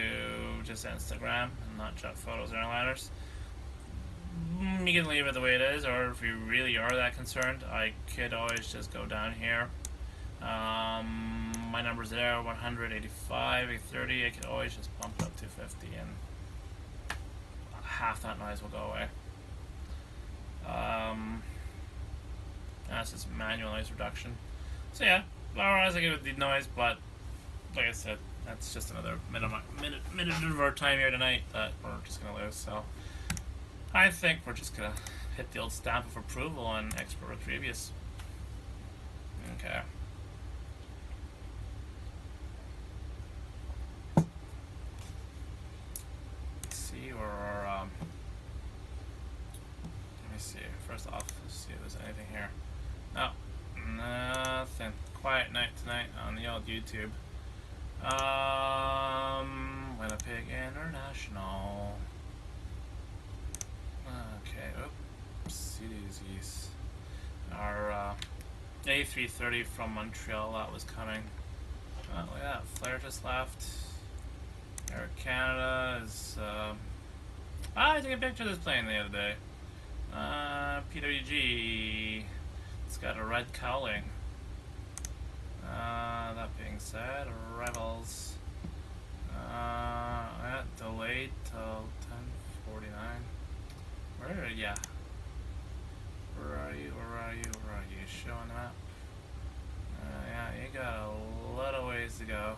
just Instagram and not Jet Photos or Airliners. You can leave it the way it is, or if you really are that concerned, I could always just go down here. My number's there, 185, 830. I could always just bump it up to 50 and half that noise will go away. That's just manual noise reduction. So yeah, otherwise I give it the noise, but like I said, that's just another minute of our time here tonight that we're just gonna lose. So I think we're just gonna hit the old stamp of approval on export or previous. Okay. Let's see where our let me see. First off, let's see if there's anything here. No, nothing. Quiet night tonight on the old YouTube. Winnipeg International. Okay, oops, CDs. Our A330 from Montreal, that was coming. Oh, look at that, Flair just left. Air Canada is, I took a picture of this plane the other day. YWG. It's got a red cowling. That being said, arrivals. Delayed till 10:49. Yeah. Where are you? Showing up. Yeah, you got a little ways to go.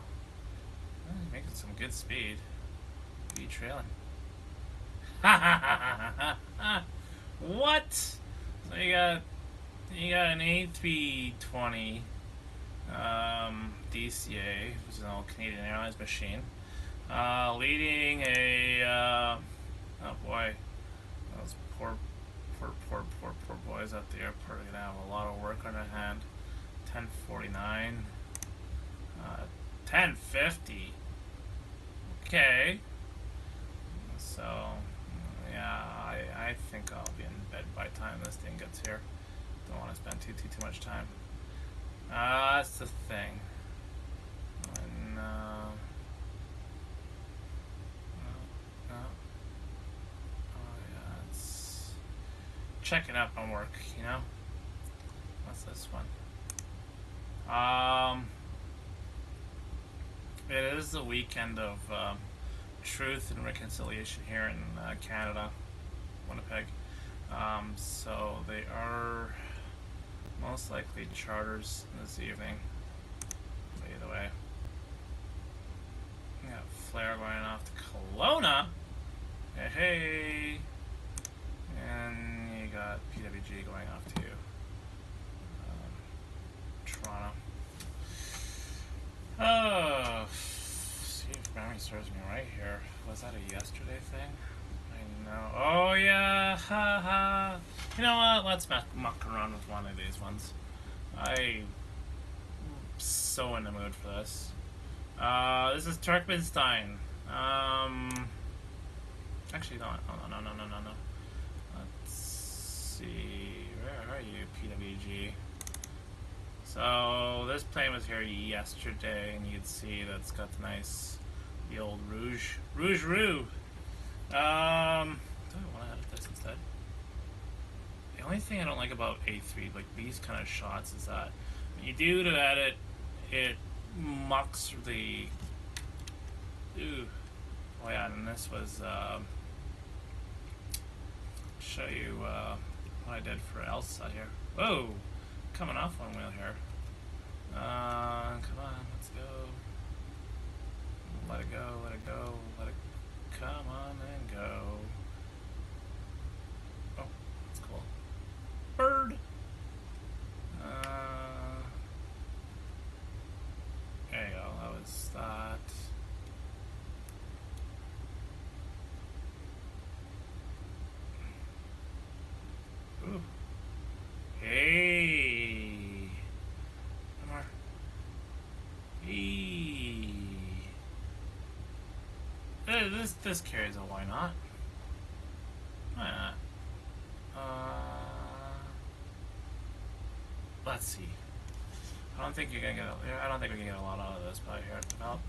You're making some good speed. Be trailing. What? So you got an A320 DCA, which is an old Canadian Airlines machine, leading a oh boy, those poor boys at the airport are gonna have a lot of work on their hand. 1049, 1050. Okay, so yeah, I think I'll be in bed by the time this thing gets here. Don't want to spend too much time. That's the thing. When, oh yeah, it's checking up on work, you know? What's this one? It is the weekend of Truth and Reconciliation here in Canada, Winnipeg. So they are most likely charters this evening. But either way, we got Flare going off to Kelowna. Hey. And you got YWG going off to Toronto. Oh, see if memory serves me right here. Was that a yesterday thing? I know. Oh yeah, haha. You know what? Let's muck around with one of these ones. I'm so in the mood for this. This is Turkmenstein. Actually, no. Let's see. Where are you, PWG? So this plane was here yesterday, and you'd see that it's got the old Rouge. Do I want to edit this instead? The only thing I don't like about A3, like these kind of shots, is that when you do to edit, it mucks the. Ooh. Oh yeah, and this was show you what I did for Elsa here. Whoa, coming off one wheel here. Come on, let's go. Let it go, let it go, let it come on and go. Oh, that's cool. Bird. There you go. That was that. Ooh. Hey. Come on. Hey. This carries a why not? Why not? Let's see. I don't think you're gonna get. I don't think we can get a lot out of this probably here at develop.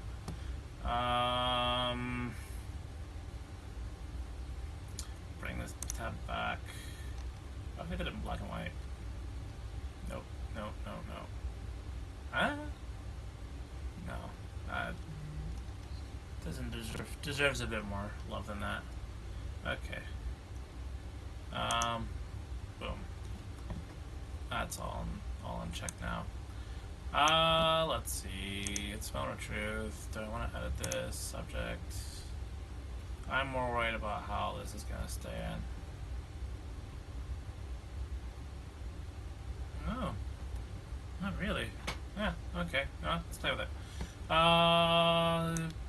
Bring this tab back. What if I did it in black and white? Nope. No. Huh? No. Doesn't deserves a bit more love than that. Okay. Boom. That's all in check now. Let's see. It's Moment of Truth. Do I want to edit this subject? I'm more worried about how this is gonna stay in. Oh, not really. Yeah. Okay. Let's play with it.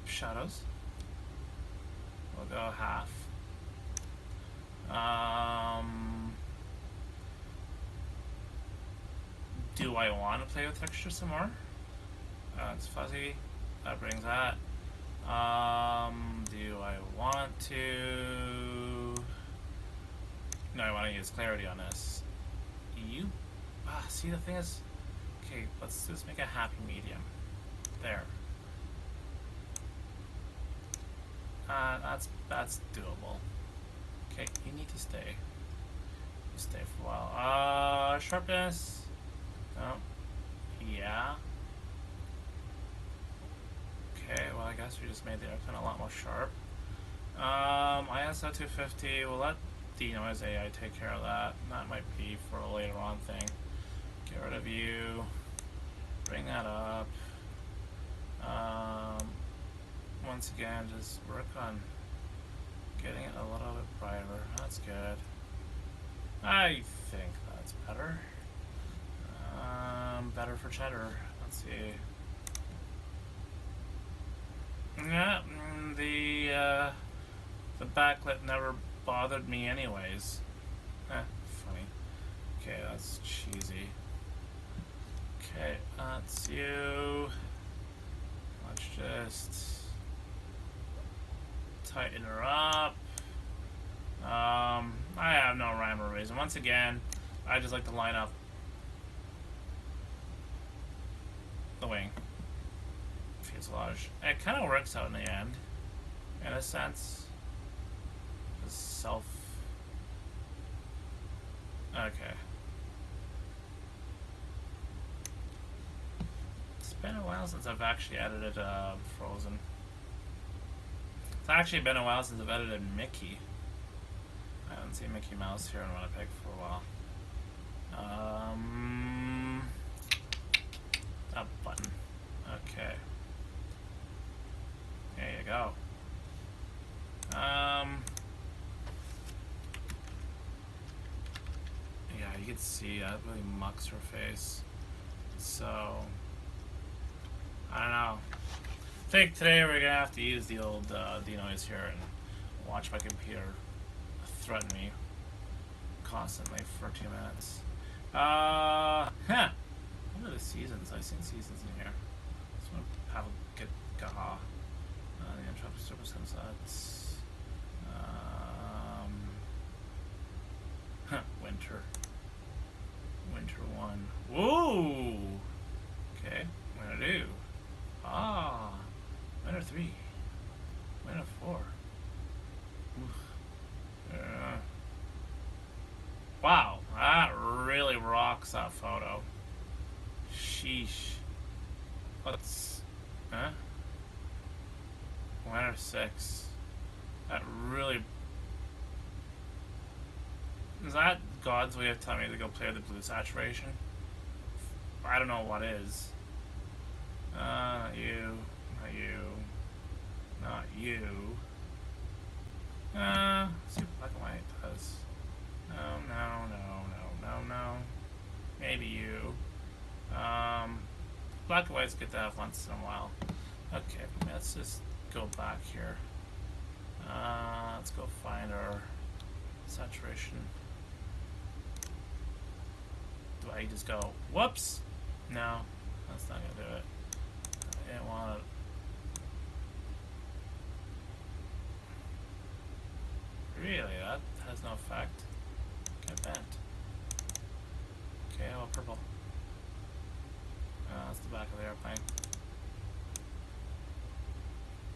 Shadows. We'll go half. Do I want to play with texture some more? It's fuzzy. That brings that. Do I want to? No, I want to use clarity on this. See, the thing is, okay, let's just make a happy medium. There. That's doable. Okay, you need to stay. You stay for a while. Sharpness. No. Yeah. Okay, well I guess we just made the airplane a lot more sharp. ISO 250, we'll let denoise AI take care of that. That might be for a later on thing. Get rid of you. Bring that up. Once again, just work on getting it a little bit brighter. That's good. I think that's better. Better for cheddar. Let's see. Yeah, the backlit never bothered me anyways. Funny. Okay, that's cheesy. Okay, that's you. Let's just tighten her up. I have no rhyme or reason. Once again, I just like to line up the wing fuselage. It kind of works out in the end, in a sense. Okay. It's been a while since I've actually edited Frozen. It's actually been a while since I've edited Mickey. I haven't seen Mickey Mouse here in Winnipeg for a while. That button. Okay. There you go. Yeah, you can see that really mucks her face. So, I don't know. I think today we're gonna have to use the old denoise here and watch my computer threaten me constantly for 2 minutes. What are the seasons? I've seen seasons in here. Just want to have a good gaha. The Entropic Super Sunsets. Winter. Winter 1. Whoa! Okay, Winter 2. Winter 3. Winter 4. Wow, that really rocks that photo. Sheesh. Let's... Winter 6. That really... Is that God's way of telling me to go play with the blue saturation? I don't know what is. Not you. Not you. Not you. See what black and white does. No. Maybe you. Black and white's good to have once in a while. Okay, let's just go back here. Let's go find our saturation. Do I just go, whoops? No, that's not gonna do it. I didn't want it. Really? That has no effect? Get bent. Okay, how about purple? That's the back of the airplane.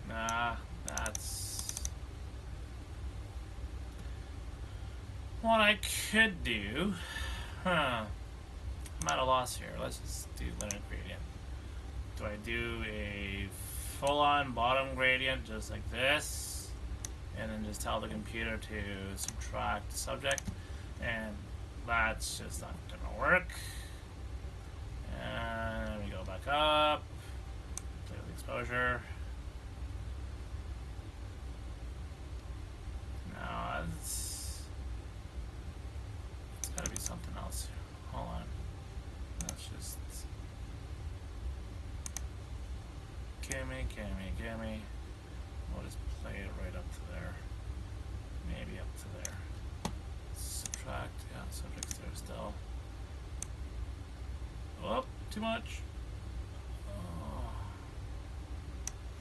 Nah, that's... What I could do... I'm at a loss here. Let's just do linear gradient. Do I do a full-on bottom gradient just like this, and then just tell the computer to subtract the subject? And that's just not gonna work. And we go back up, play with exposure. No, it's gotta be something else here. Hold on. Let's just gimme. We'll just play it right up to there. Maybe up to there. Subtract, yeah, subject's there still. Oh, too much. Oh.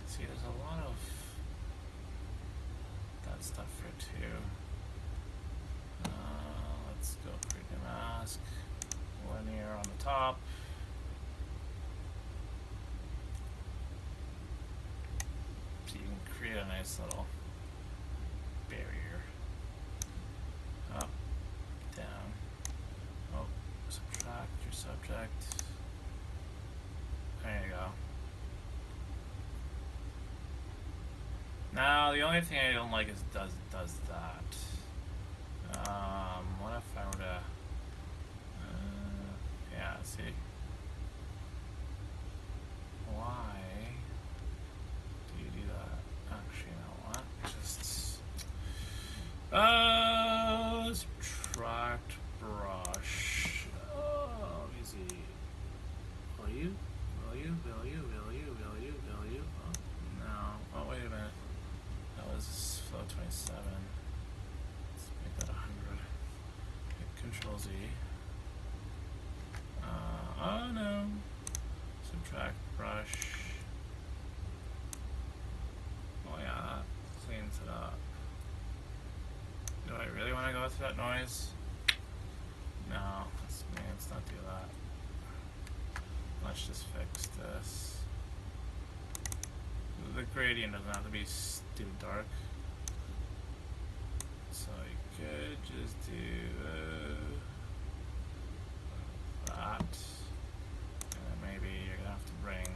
See, there's a lot of that stuff here too. Let's go preview mask. Linear on the top. So you can create a nice little barrier. Up, down. Oh, subtract your subject. There you go. Now the only thing I don't like is does that. What if I were to yeah, see. Why do you do that? Actually, you know what? Just Z. Oh no. Subtract brush. Oh yeah, that cleans it up. Do I really want to go through that noise? No, let's not do that. Let's just fix this. The gradient doesn't have to be stupid dark. So you could just do that. And then maybe you're going to have to bring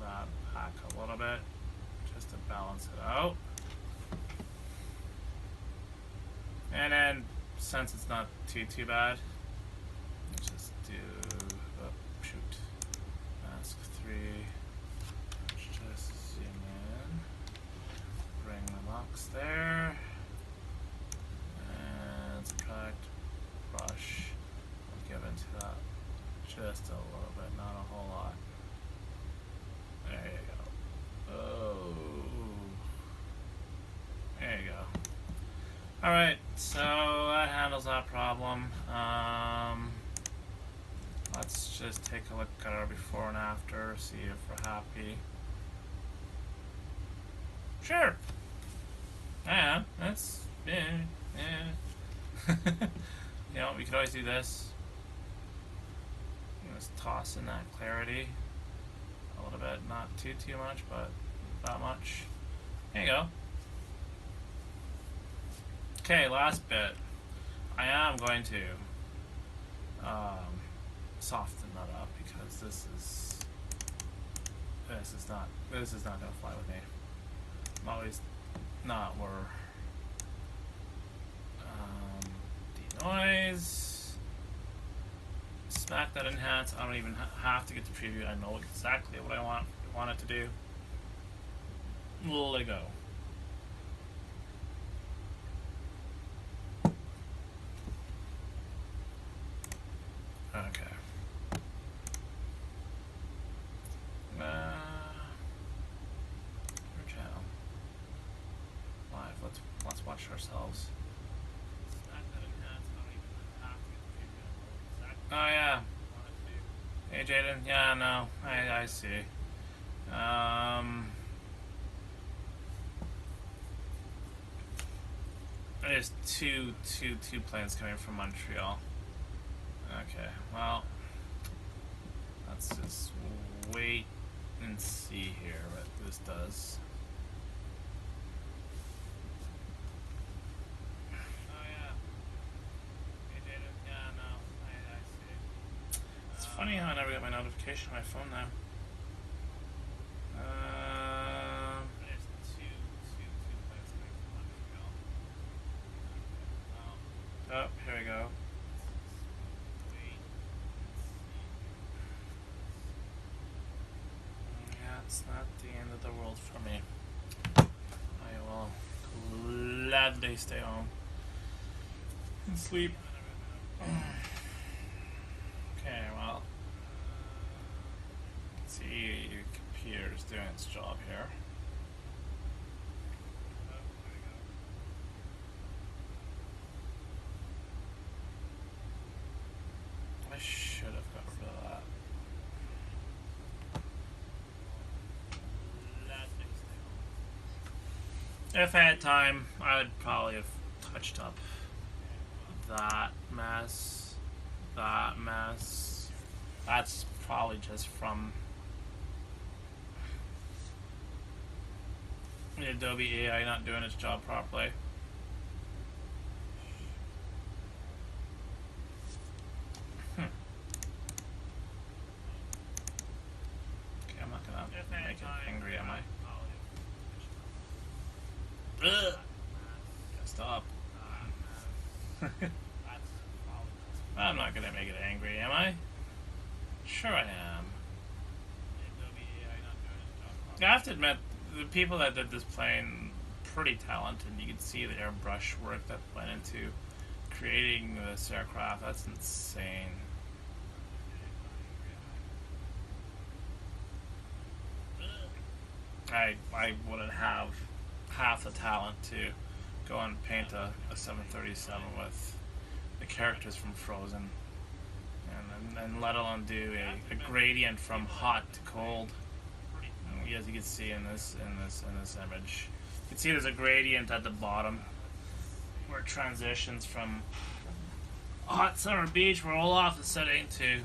that back a little bit just to balance it out. And then, since it's not too bad, let's just do, mask 3. Let's just zoom in, bring the box there, and subtract brush. I'll give into that just a little bit, not a whole lot. There you go. Oh, there you go. Alright, so that handles that problem. Let's just take a look at our before and after, see if we're happy. Sure. Yeah, that's, yeah. You know, we could always do this. Just toss in that clarity a little bit, not too much, but that much. There you go. Okay, last bit. I am going to soften that up because this is not going to fly with me. I'm always not where denoise, smack that enhance. I don't even have to get the preview. I know exactly what I want it to do. Let it go. Okay. Your channel. Live. Let's watch ourselves. Oh yeah. Hey Jaden. Yeah, no. I see. There's two planes coming from Montreal. Okay, well, let's just wait and see here what this does. Oh yeah. Hey Jaden. Yeah, no. I see. It's funny how I never get my notification on my phone now. There's two planes coming from Montreal. Oh, here we go. It's not the end of the world for me. I will gladly stay home and sleep. Okay, well, let's see, your computer's doing its job here. I should have got rid of that. If I had time, I would probably have touched up that mess. That's probably just from the Adobe AI not doing its job properly. Okay, I'm not gonna make it angry, am I? Ugh. Stop. I'm not gonna make it angry, am I? Sure I am. I have to admit, the people that did this plane, pretty talented. You can see the airbrush work that went into creating this aircraft. That's insane. I wouldn't have half the talent to go and paint a 737 with the characters from Frozen, and let alone do a gradient from hot to cold. As you can see in this image, you can see there's a gradient at the bottom where it transitions from hot summer beach where Olaf is sitting to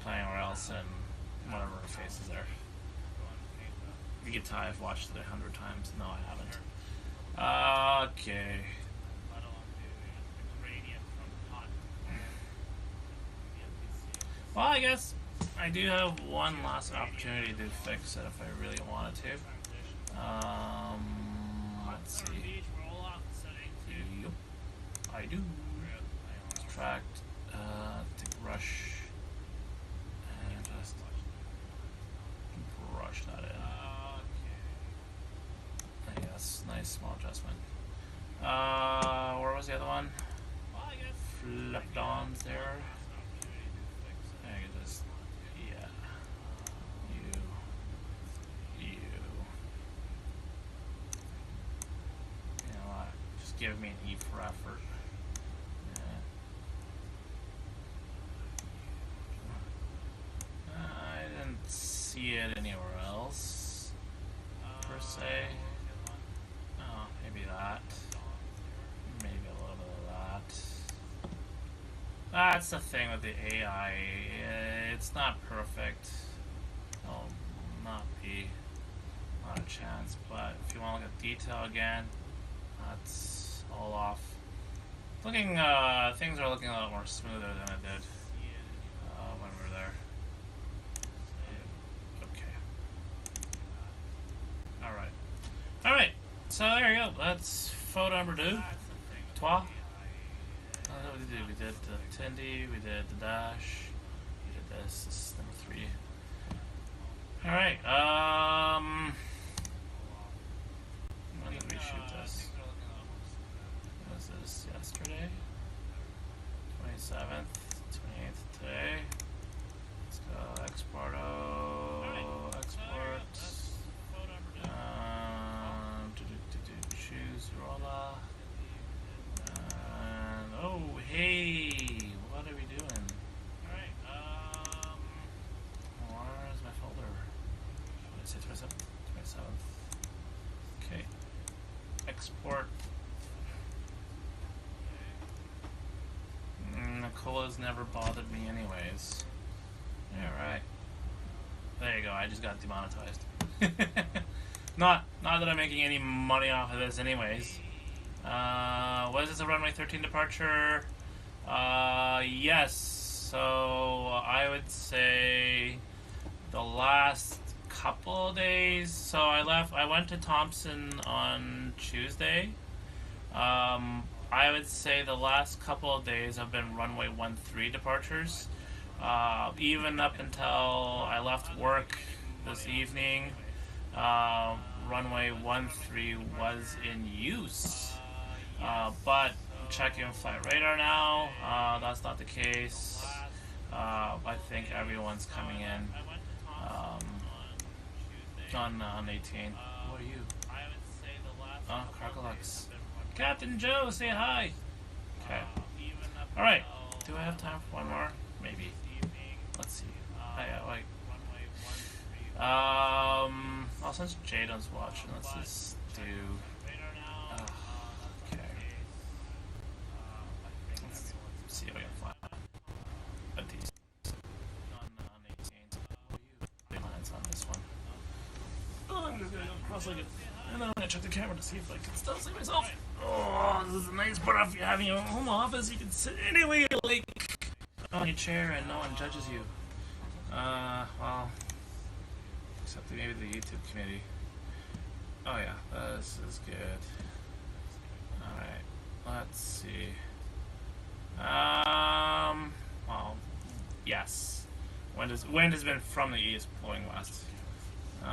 playing where else and whatever her face is there. You can tell I've watched it 100 times. No, I haven't. Okay. Well, I guess I do have one last opportunity to fix it if I really wanted to. Let's see. Yep, I do. Extract, take brush, and just brush that in. Yes, nice small adjustment. Where was the other one? Flipped on there. I can just, yeah. You know what? Just give me an E for effort. I didn't see it anywhere else, per se. Oh, maybe that. Maybe a little bit of that. That's the thing with the AI. It's not perfect. It'll not be. Not a chance. But if you want to look at detail again, that's all off. Looking, things are looking a lot more smoother than it did when we were there. Okay. All right. So there you go. That's photo number 2. Trois. What did we do? We did the Tindy, we did the Dash, we did this. This is number 3. Alright, when did we shoot this? Was this yesterday? 27th, 28th today. Let's go export, export. Choose roller. Oh, hey, what are we doing? Alright, where's my folder? What did I say, 27th? Okay. Export. Nicola's never bothered me anyways. Alright. There you go, I just got demonetized. Not that I'm making any money off of this anyways. Was this a runway 13 departure? Yes. So I would say the last couple of days. So I went to Thompson on Tuesday. I would say the last couple of days have been runway 13 departures. Even up until I left work this evening, runway 13 was in use. But checking Flight Radar now, that's not the case. I think everyone's coming in on 18. What are you? Oh, Cargolux. Captain Joe, say hi. Okay. Alright. Do I have time for one more? Maybe. Let's see. Since Jadon's watching, let's just do. Okay. Let's see if I can find a decent on 18. Lines on this one. Oh, I'm just gonna go cross-legged, and then I'm gonna check the camera to see if I can still see myself. Oh, this is a nice part of having your home office. You can sit anywhere you like on your chair, and no one judges you. Well. Except maybe the YouTube committee. Oh yeah, this is good. Alright, let's see. Well, yes. Wind has been from the east, blowing west. Okay.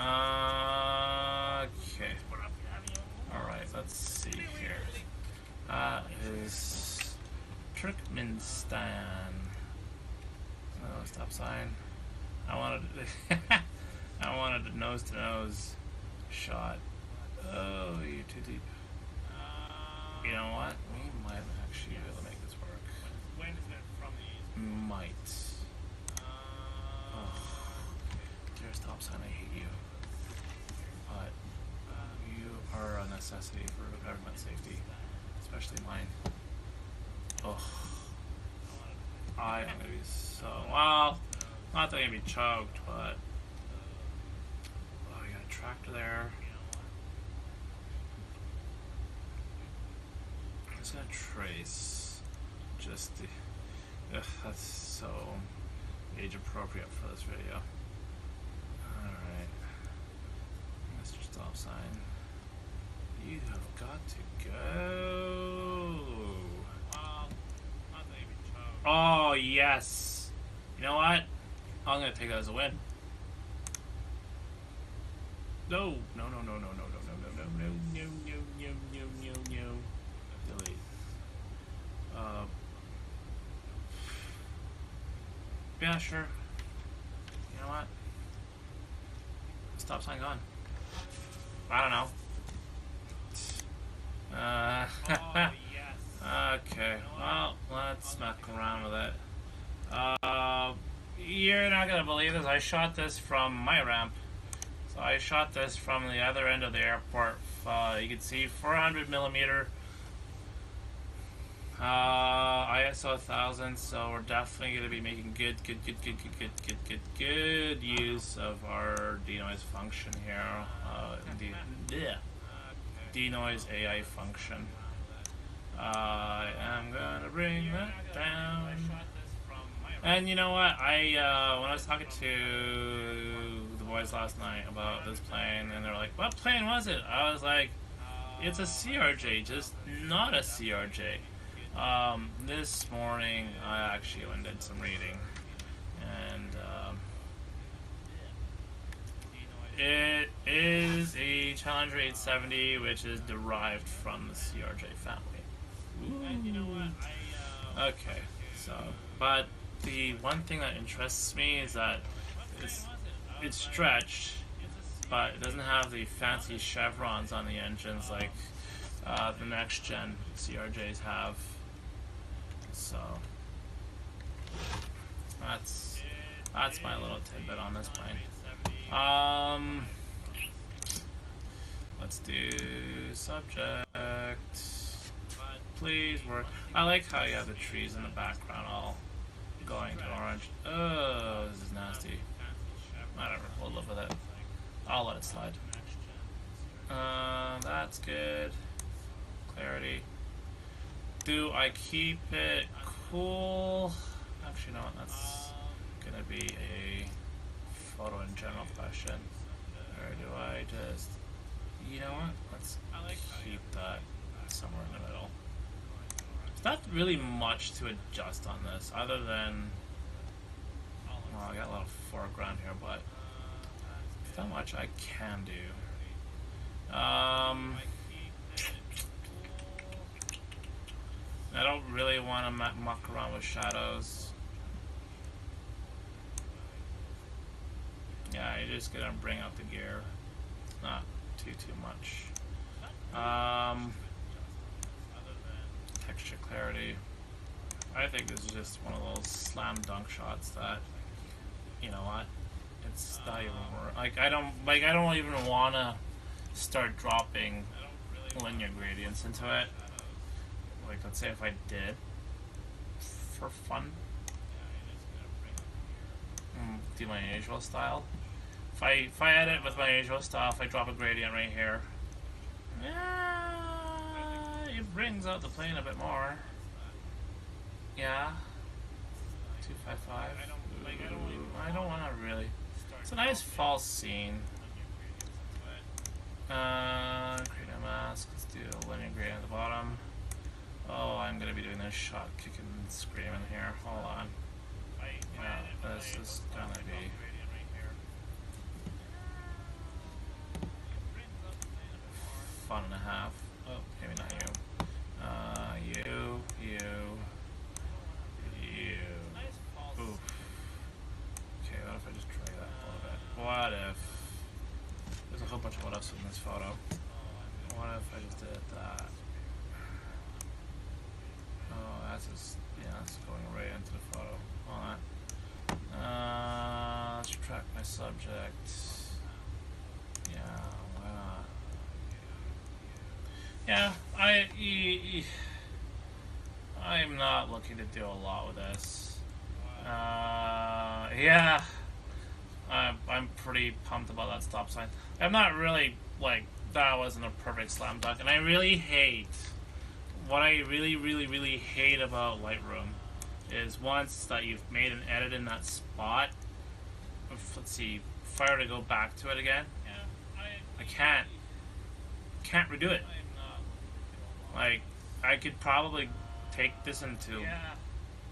Alright, let's see here. Is Turkmenistan. Oh, stop sign. I wanted a nose-to-nose shot. Oh, you're too deep. You know what? We might have actually be able to make this work. Might. Oh, dear stop sign, I hate you. But you are a necessity for government safety, especially mine. Oh, I am gonna be so well. Not that I'm gonna be choked, but oh, you got a tractor there. I'm just gonna trace just the. Ugh, that's so age appropriate for this video. Alright. Mr. Stop Sign. You have got to go. Oh, yes. You know what? I'm going to take that as a win. No. No, no, no, no, no, no, no, no, no, no, no, no, no, no, no. Delete. Yeah, sure. You know what? Stop sign gone. I don't know. Oh, yes. Okay. Well, let's muck around with it. You're not gonna believe this. I shot this from my ramp. So I shot this from the other end of the airport. You can see 400mm. ISO 1000, so we're definitely going to be making good use of our denoise function here. Denoise AI function. I am going to bring that down. And you know what? When I was talking to the boys last night about this plane, and they're like, "What plane was it?" I was like, "It's a CRJ, just not a CRJ." This morning I actually went and did some reading, and it is a Challenger 870, which is derived from the CRJ family. Ooh. Okay, so, but the one thing that interests me is that it's stretched, but it doesn't have the fancy chevrons on the engines like the next gen CRJs have. So that's my little tidbit on this plane. Let's do subject. Please work. I like how you have the trees in the background all going to orange. Oh, this is nasty. Whatever, we'll live with it. I'll let it slide. That's good. Clarity. Do I keep it cool? Actually, no, that's gonna be a photo in general question. Or do I just, you know what? Let's keep that somewhere in the middle. There's not really much to adjust on this, other than, well, I got a little foreground here, but there's not much I can do. I don't really want to muck around with shadows. Yeah, you're just gonna bring out the gear. Not too much. Texture clarity. I think this is just one of those slam dunk shots that, you know what? It's not even like I don't even want to start dropping linear gradients into it. Like, let's say if I did for fun, do my usual style. If I edit with my usual style, if I drop a gradient right here, yeah, it brings out the plane a bit more. Yeah, 255. I don't want to really. It's a nice false scene. Create a mask. Let's do a linear gradient at the bottom. Oh, I'm gonna be doing this shot kicking and screaming here. Hold on. Yeah, this is gonna be. Fun and a half. Oh, maybe not you. You. Oof. Okay, what if I just drag that a little bit? What if. There's a whole bunch of what ifs in this photo. What if I just did that? my subject. Yeah, yeah, I'm not looking to do a lot with this. Yeah, I'm pretty pumped about that stop sign. I'm not really, like, that wasn't a perfect slam dunk, and I really hate, what I really hate about Lightroom is once that you've made an edit in that spot, let's see, if I were to go back to it again, I can't redo it. Like, I could probably take this into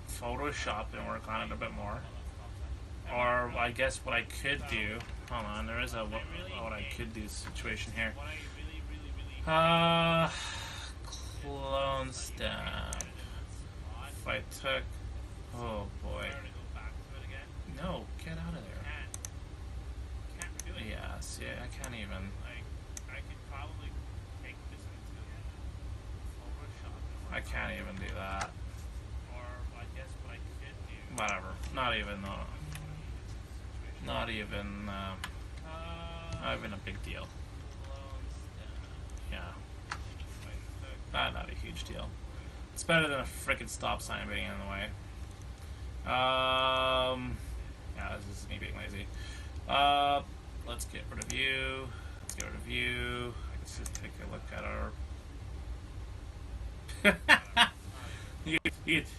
Photoshop and work on it a bit more. Or I guess what I could do, hold on, there is a what I could do situation here. Clone stamp. If I took, oh boy. No, get out of there. Yeah, see, I can't even. I can't even do that. Whatever. Not even a big deal. Yeah. Not a huge deal. It's better than a freaking stop sign being in the way. Yeah, this is me being lazy. Let's get rid of you. Let's just take a look at our.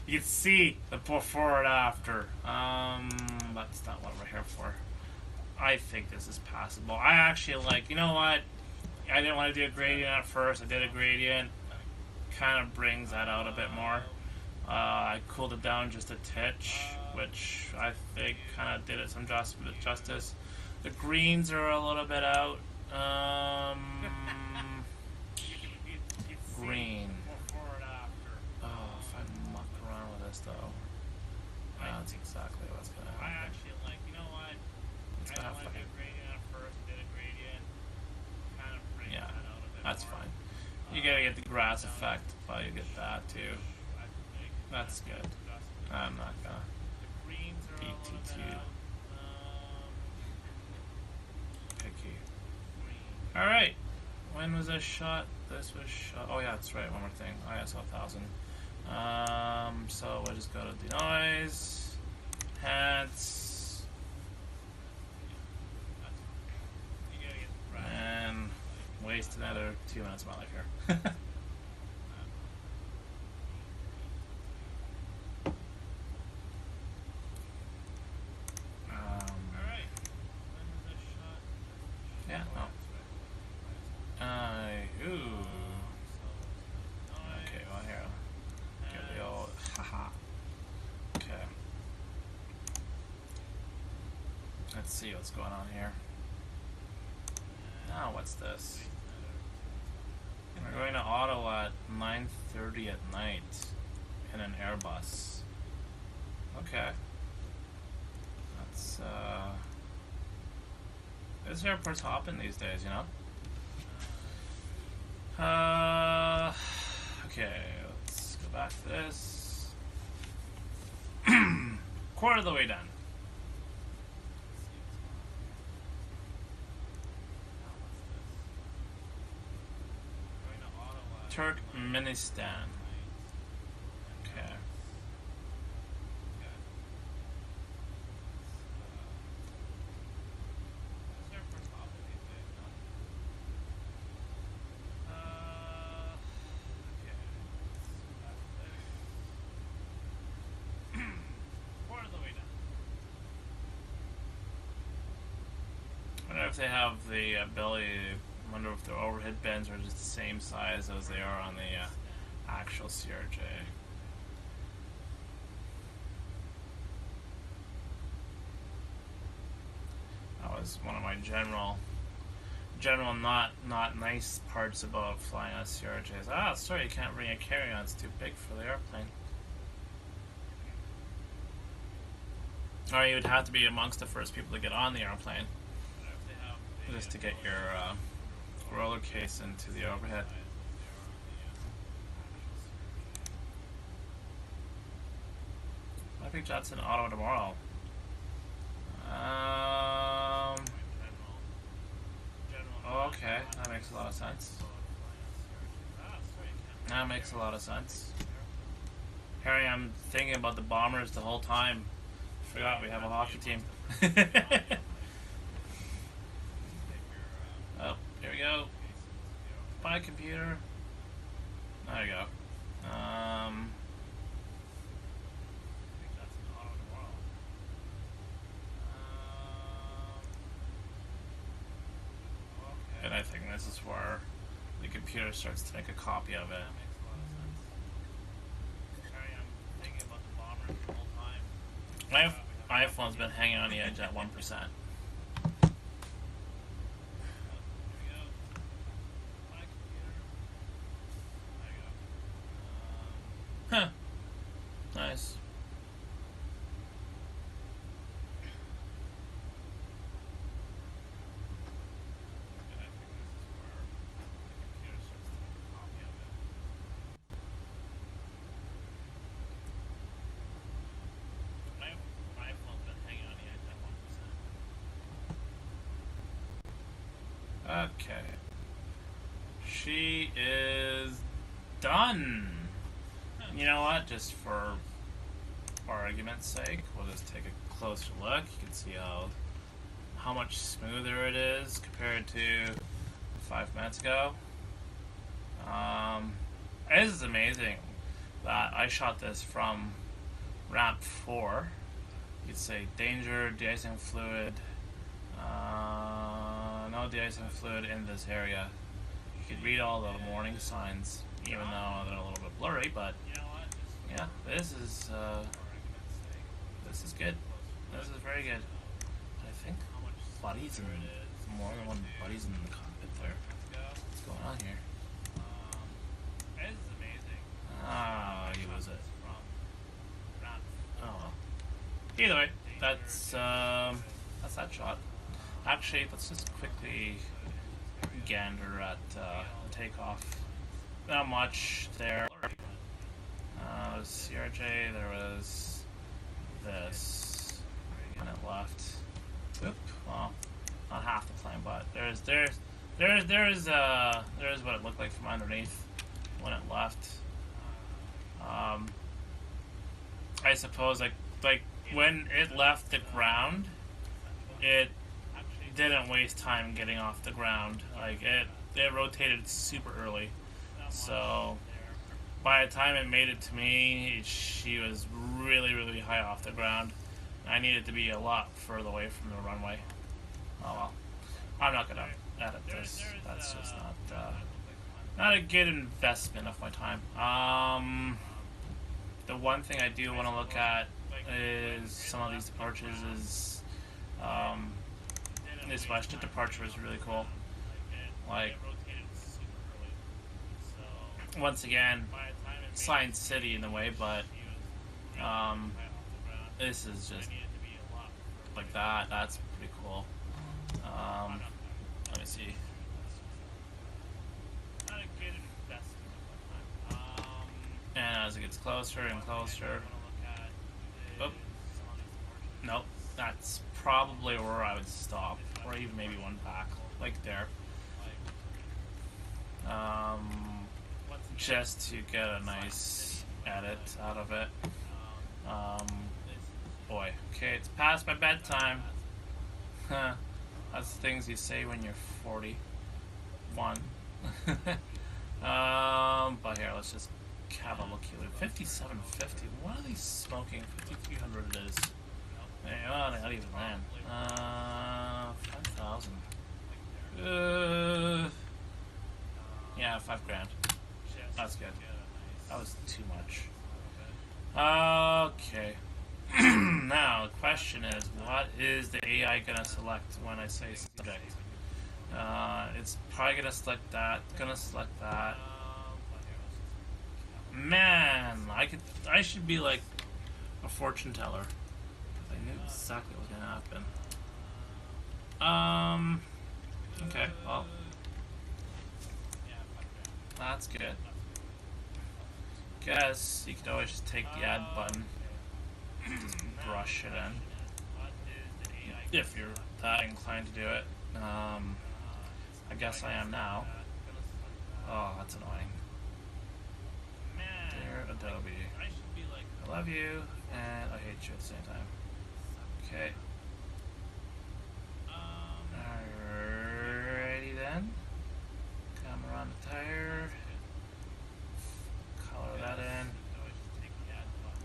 You'd see the before and after. That's not what we're here for. I think this is passable. I actually like, you know what? I didn't want to do a gradient at first. I did a gradient. Kind of brings that out a bit more. I cooled it down just a titch, which I think kind of did it some justice. The greens are a little bit out. Green. Oh, if I muck around with this though, that's exactly what's gonna happen. I actually like, you know what? It's gonna have to. Yeah, that's fine. You gotta get the grass effect, but you get that too. That's good. I'm not gonna be too picky. Alright. When was this shot? This was shot. Oh yeah, that's right. One more thing. ISO 1000. So we'll just go to denoise, hats, and waste another 2 minutes of my life here. Yeah, no. Ooh. Okay, well here. Give the old haha. Okay. Let's see what's going on here. Now, what's this? We're going to Ottawa at 9:30 at night in an Airbus. Okay. That's this airport's hopping these days, you know? Okay, let's go back to this. Quarter of the way done. Turkmenistan. Okay. I wonder if they have the ability to, wonder if their overhead bins are just the same size as they are on the actual CRJ. That was one of my general not nice parts about flying on CRJs. Ah, sorry, you can't bring a carry-on, it's too big for the airplane. Or you would have to be amongst the first people to get on the airplane, just to get your roller case into the overhead. I think that's in Ottawa tomorrow. Okay, that makes a lot of sense. That makes a lot of sense. Harry, I'm thinking about the Bombers the whole time. Forgot we have a hockey team. Oh, here we go. Bye, computer. There you go. And I think this is where the computer starts to make a copy of it. My iPhone's been hanging on the edge at 1%. Huh. Nice. Okay. She is done. You know what? Just for argument's sake, we'll just take a closer look. You can see how much smoother it is compared to 5 minutes ago. It is amazing that I shot this from ramp 4. You'd say danger, de-icing fluid. No de-icing fluid in this area. You could read all the warning signs, even though they're a little bit blurry, but yeah, this is good. This is very good. I think buddies and more than one buddies in the cockpit there. What's going on here? This is amazing. Ah, you lose it. Oh well. Either way, that's that shot. Actually, let's just quickly gander at the takeoff. Not much there. CRJ, there was this, and it left. Oop, well, not half the plane, but there's what it looked like from underneath when it left. I suppose like when it left the ground, it didn't waste time getting off the ground. Like it rotated super early, so by the time it made it to me, she was really, really high off the ground. I needed to be a lot further away from the runway. Oh well, I'm not gonna edit this. That's just not a good investment of my time. The one thing I do want to look at is some of these departures. Is this western departure is really cool. Like, once again, Science City in a way, but this is just like that. That's pretty cool. Let me see. And as it gets closer and closer, oop, nope, that's probably where I would stop, or even maybe one pack, like there. Just to get a nice edit out of it. Boy, okay, it's past my bedtime. That's things you say when you're 41. But here, let's just have a look here. 5750. What are these smoking? 5300 it is. Oh, not even land. 5,000. Yeah, $5,000. That's good. That was too much. Okay. Now, the question is, what is the AI gonna select when I say subject? It's probably gonna select that. Gonna select that. Man, I should be like a fortune teller. I knew exactly what was gonna happen. Okay, well, that's good. Guess you could always just take the add button, just brush it in, if you're that inclined to do it. I guess I am now. Oh, that's annoying. Dear Adobe, I love you and I hate you at the same time. Okay. Alrighty then. Come around the tire. Color that in.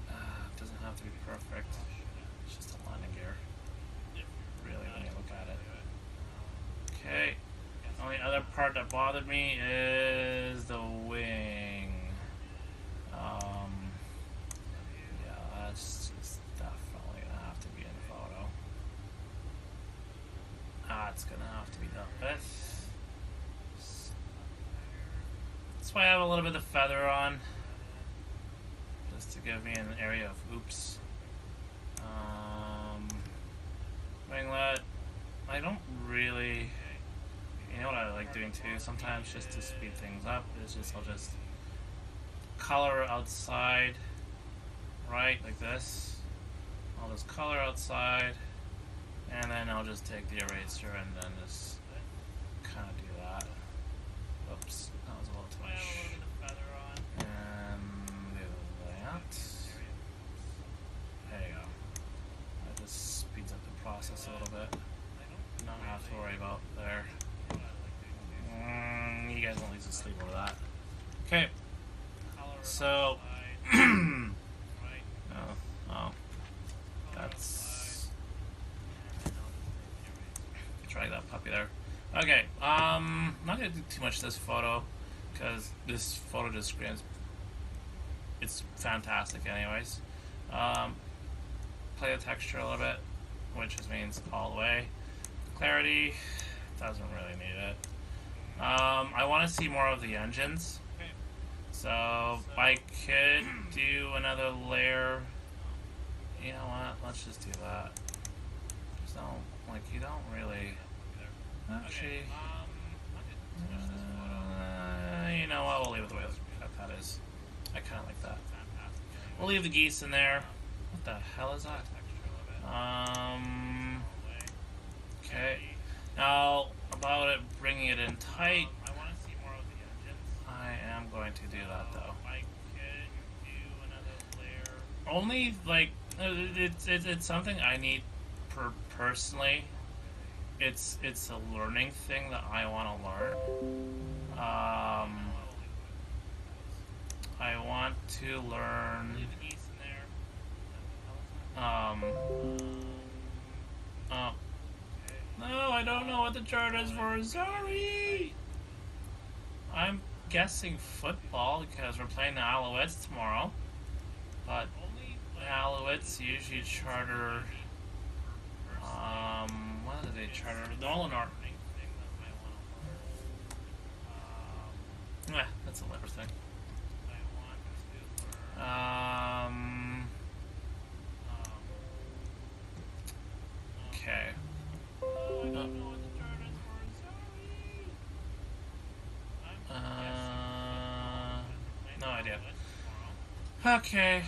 It doesn't have to be perfect. It's just a landing gear. Really, when you look at it. Okay. Only other part that bothered me is the wing. Yeah, that's just definitely gonna have to be in the photo. It's gonna have to be done with. That's why I have a little bit of feather on, just to give me an area of oops. Winglet. I don't really. You know what I like doing too? Sometimes just to speed things up is just I'll just color outside, right, like this. I'll just color outside, and then I'll just take the eraser and then just kind of do that. Oops, that was a little too much. And do that. There you go. That just speeds up the process a little bit. Not have to worry about there. You guys won't lose sleep over that. Okay. So. Oh. That's. Try that puppy there. Okay. I'm not gonna do too much this photo because this photo just screams. It's fantastic, anyways. Play the texture a little bit, which just means all the way. Clarity doesn't really need it. I want to see more of the engines, so I could do another layer. You know what? Let's just do that. Just don't you don't really actually. You know what? We'll leave it the way that is. I kind of like that. We'll leave the geese in there. What the hell is that? Okay. Now, about it bringing it in tight, I am going to do that though. Only like it's something I need personally. It's a learning thing that I want to learn. I want to learn. No, I don't know what the chart is for. Sorry. I'm guessing football because we're playing the Alouettes tomorrow. But the Alouettes usually charter. What do they charter? The Oleanor. Yeah, that's a liver thing. Okay. No idea. Okay,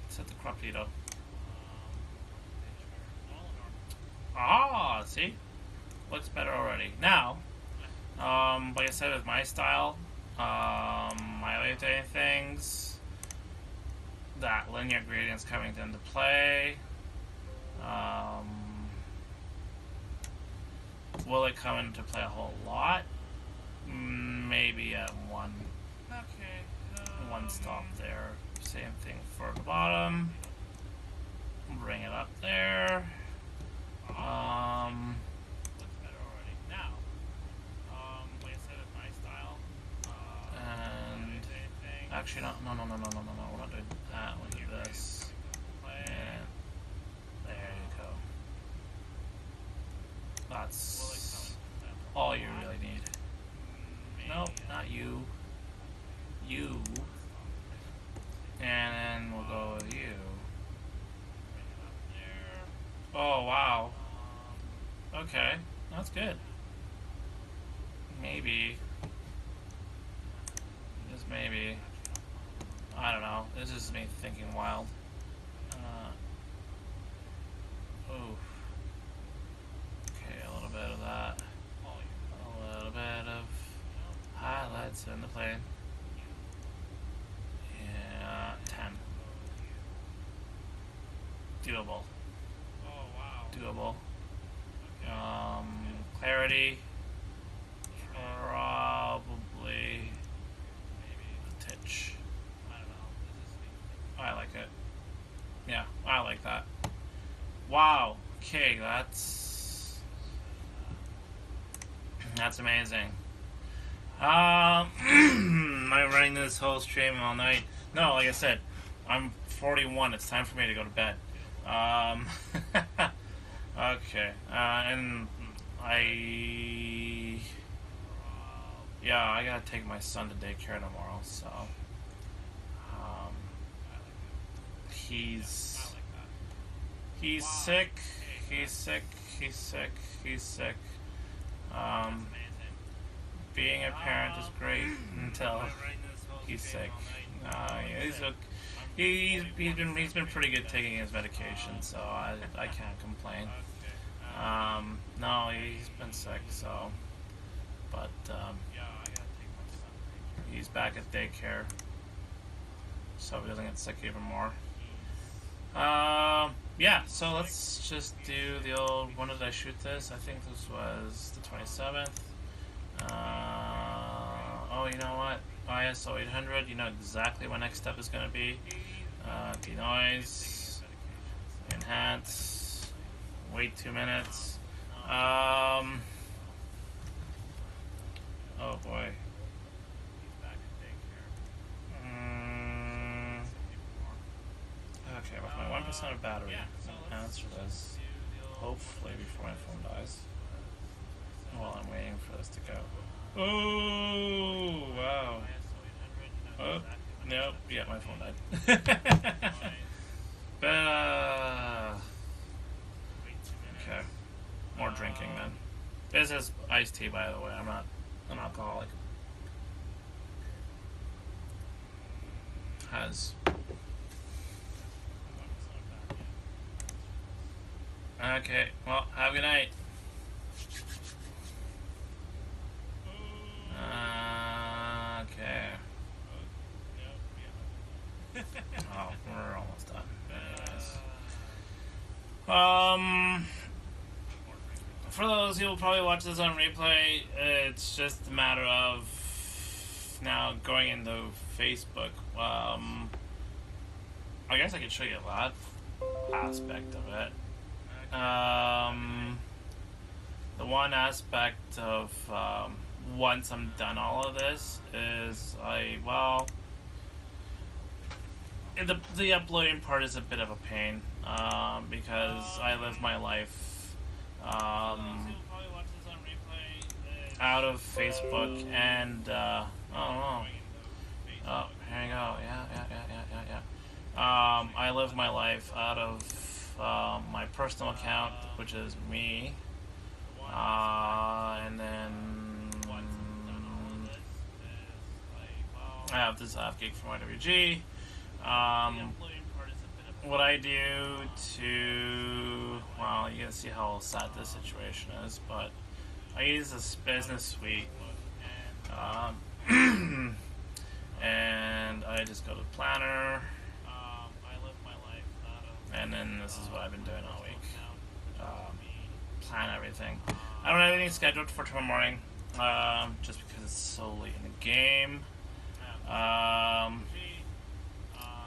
set the crop detail. See? Looks better already. Now, like I said, with my style, my way of doing things, that linear gradient's coming into play. Will it come into play a whole lot? Maybe at one stop there. Same thing for the bottom. Bring it up there. And actually, no. We're not doing that. We'll do this. And there you go. That's all you really need. Nope, not you. You. And then we'll go with you. Oh, wow. Okay, that's good. Maybe. Just maybe. I don't know. This is me thinking wild. Oof. Okay, a little bit. sit in the plane. Yeah, 10. Doable. Doable. Clarity, probably a titch. I like it. Yeah, I like that. Wow. Okay, that's amazing. I'm running this whole stream all night. No, like I said, I'm 41. It's time for me to go to bed. Okay, and I gotta take my son to daycare tomorrow, so he's sick. He's sick. Being a parent is great until he's sick. He's been pretty good taking his medication, so I can't complain. No, he's been sick, so, but he's back at daycare, so he doesn't get sick even more. Yeah, so let's just do the old, when did I shoot this? I think this was the 27th. Oh, you know what? ISO 800, you know exactly what next step is going to be. Denoise, enhance, wait 2 minutes. Oh boy. Okay, with my 1% of battery, I'll answer this, hopefully before my phone dies, while I'm waiting for this to go. Oh, wow. Oh, nope, yeah, my phone died. Okay, more drinking then. This is iced tea, by the way, I'm not an alcoholic. Okay, well, have a good night. Okay. Oh, we're almost done. Anyways. For those who will probably watch this on replay, it's just a matter of now going into Facebook. I guess I could show you that aspect of it. The one aspect of once I'm done all of this is the uploading part is a bit of a pain because I live my life out of Facebook and oh, here you go. Yeah. I live my life out of my personal account, which is me, and then I have this Avgeek from YWG. What I do to, well, you can see how sad this situation is, but I use this business suite, and I just go to Planner, and then this is what I've been doing all week. Plan everything. I don't have anything scheduled for tomorrow morning, just because it's so late in the game.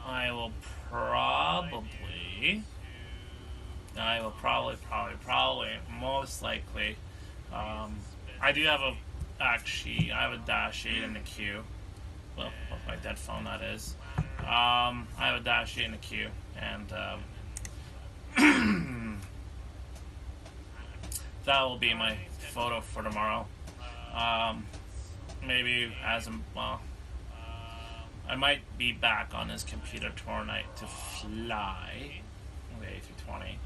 I will probably, most likely, I do have a dash sheet in the queue. Well, with my dead phone, that is. I have a dash sheet in the queue, and that will be my photo for tomorrow. Maybe I might be back on this computer tomorrow night to fly the A320.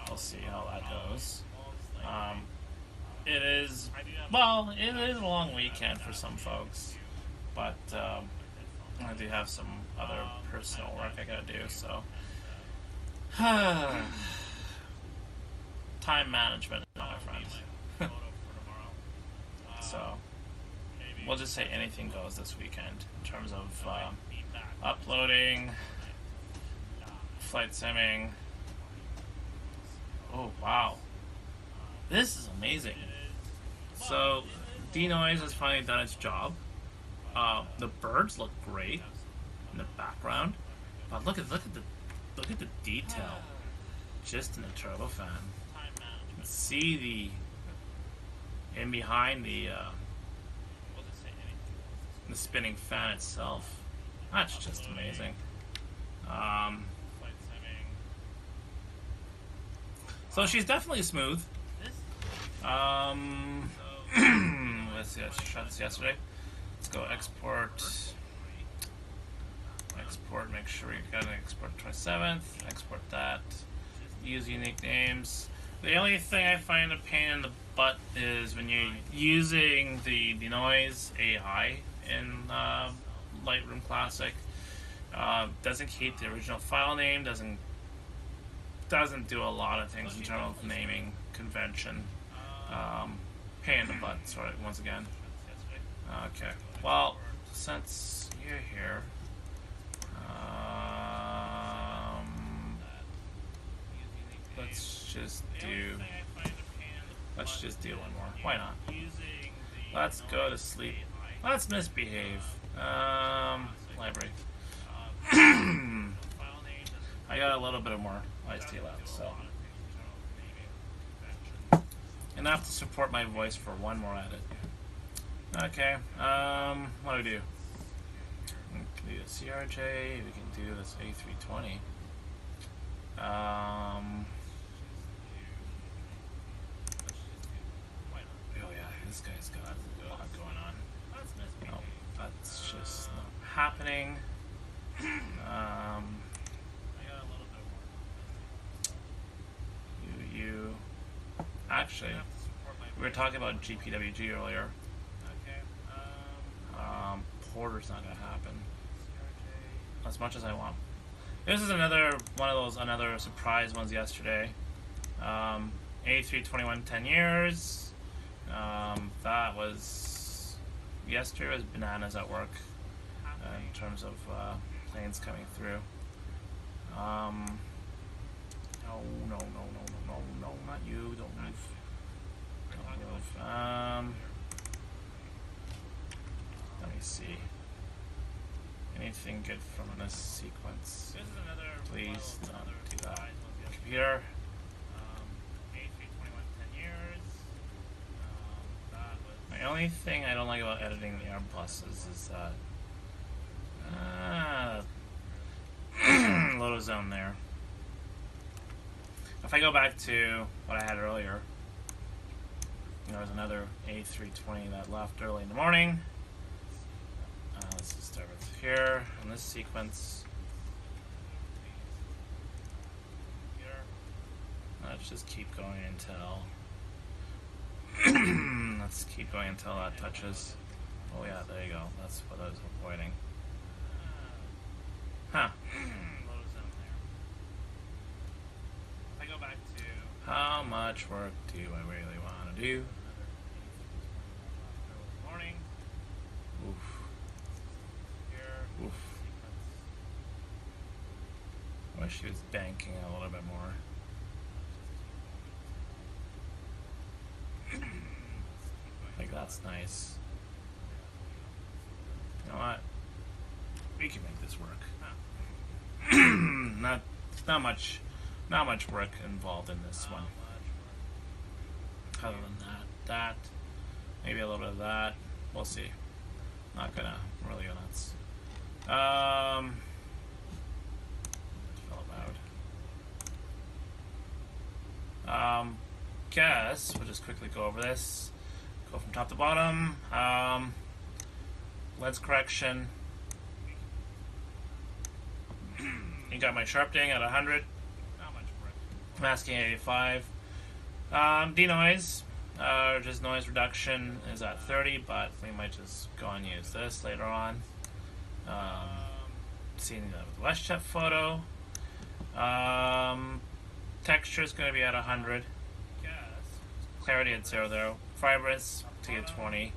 We'll see how that goes. It is a long weekend for some folks, but I do have some other personal work I gotta do, so time management, my friends. So we'll just say anything goes this weekend in terms of uploading, flight simming. Oh wow, this is amazing. So denoise has finally done its job. The birds look great in the background, but look at the detail just in the turbofan. You can see the in behind the spinning fan itself. That's just amazing. So she's definitely smooth. Let's see, I shot this yesterday. Let's go export. Export, make sure you got an export 27th. Export that. Use unique names. The only thing I find a pain in the butt is when you're using the denoise AI in Lightroom Classic. Doesn't keep the original file name, doesn't do a lot of things in terms of naming convention. Pain in the butt, sort of, once again. Okay, well, since you're here, let's just do one more. Why not? Let's go to sleep. Let's misbehave. Library. I got a little bit of more iced tea left, so enough to support my voice for one more edit. Okay, what do we do? We can do a CRJ, we can do this A320. Oh yeah, this guy's got a lot going on. No, that's just not happening. Actually, we were talking about GPWG earlier. Porter's not going to happen. As much as I want. This is another surprise ones yesterday. A321 10 years. That was yesterday was bananas at work in terms of planes coming through. No, not you. Don't move. Let me see. Anything good from this sequence? Please don't do that. Computer. My only thing I don't like about editing the Airbuses is that little zone there. If I go back to what I had earlier, there was another A320 that left early in the morning. Let's just start with here in this sequence. Let's just keep going until that touches. Oh yeah, there you go. That's what I was avoiding. Huh. How much work do I really want to do? Oof. Oof. I wish she was banking a little bit more. Like, that's nice. You know what? We can make this work. Not much work involved in this one. Other than that, maybe a little bit of that. We'll see. Not gonna really go nuts. Fell about. Guess we'll just quickly go over this. Go from top to bottom. Lens correction. You got my sharpening at 100. Masking at 85. Denoise, just noise reduction is at 30, but we might just go and use this later on. Seeing the WestJet photo. Texture is going to be at 100. Clarity at 0 there. Vibrance to get 20.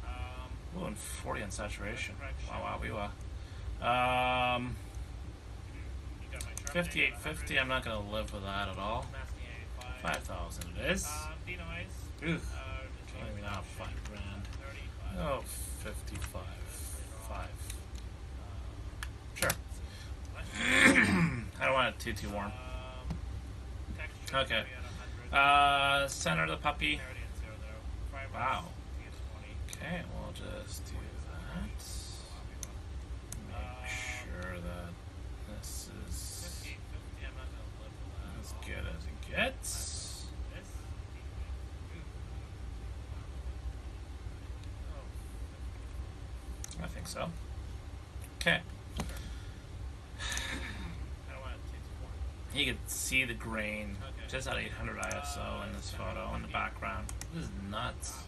Ooh, and 40 on saturation. Wow, we were. 5850, I'm not going to live with that at all. 5,000 it is. Ooh, can't even have 5 grand. Oh, 55. 5. Sure. I don't want it too warm. Okay. Center the puppy. Wow. Okay, we'll just do that. Make sure that this is as good as it gets. I think so. Okay. You can see the grain just at 800 ISO in this photo in the background. This is nuts.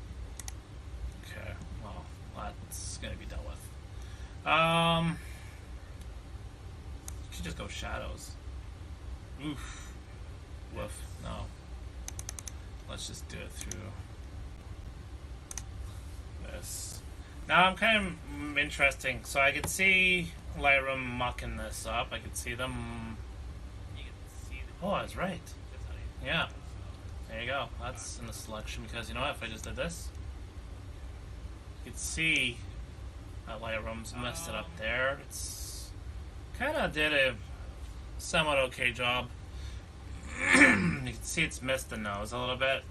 Okay, well, that's gonna be dealt with. Should just go shadows. Oof. Woof. No. Let's just do it through this. Now I'm kind of interesting. So I could see Lightroom mucking this up. I could see them. Oh, I was right. Yeah. There you go. That's in the selection because you know what? If I just did this, you could see that Lightroom's messed it up there. It's kind of did a somewhat okay job. You can see it's missed the nose a little bit.